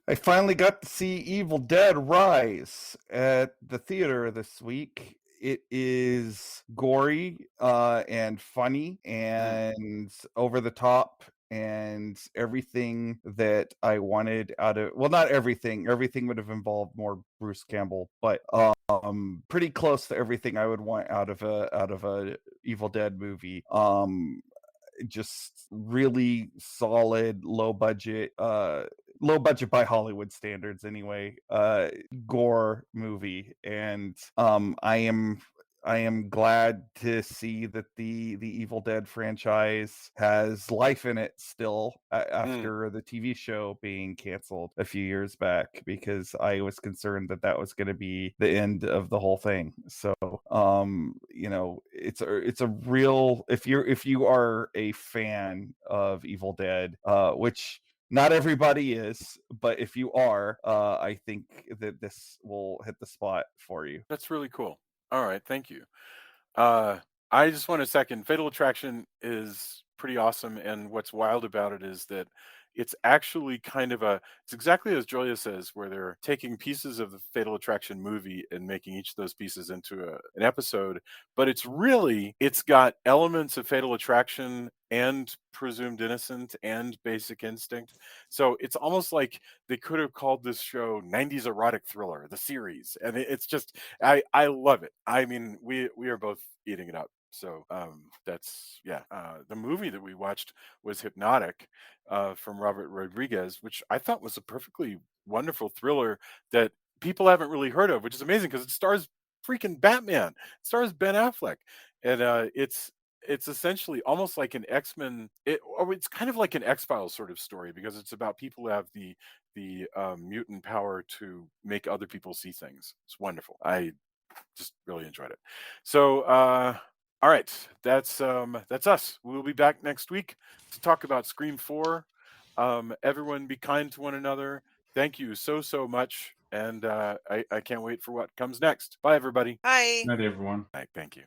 [SPEAKER 3] I finally got to see Evil Dead Rise at the theater this week. It is gory and funny and over the top, and everything that I wanted out of, well, not everything would have involved more Bruce Campbell, but pretty close to everything I would want out of a Evil Dead movie. Just really solid, low budget by Hollywood standards anyway, gore movie. And I am glad to see that the Evil Dead franchise has life in it still after the TV show being canceled a few years back, because I was concerned that was going to be the end of the whole thing. So it's a real, if you are a fan of Evil Dead, which not everybody is, but if you are, I think that this will hit the spot for you.
[SPEAKER 1] That's really cool. All right, thank you. I just want to second, Fatal Attraction is pretty awesome, and what's wild about it is that it's actually it's exactly as Julia says, where they're taking pieces of the Fatal Attraction movie and making each of those pieces into an episode, but it's got elements of Fatal Attraction and Presumed Innocent and Basic Instinct. So it's almost like they could have called this show 90s Erotic Thriller, the series. And it's just, I love it. I mean, we are both eating it up. So the movie that we watched was Hypnotic from Robert Rodriguez, which I thought was a perfectly wonderful thriller that people haven't really heard of, which is amazing because it stars freaking Batman. It stars Ben Affleck, and it's essentially almost like an X-Men. Or it's kind of like an X-Files sort of story because it's about people who have the mutant power to make other people see things. It's wonderful. I just really enjoyed it. So all right, that's us. We'll be back next week to talk about Scream 4. Everyone be kind to one another. Thank you so much, and I can't wait for what comes next. Bye everybody.
[SPEAKER 4] Bye.
[SPEAKER 2] Good night, everyone.
[SPEAKER 1] Bye, thank you.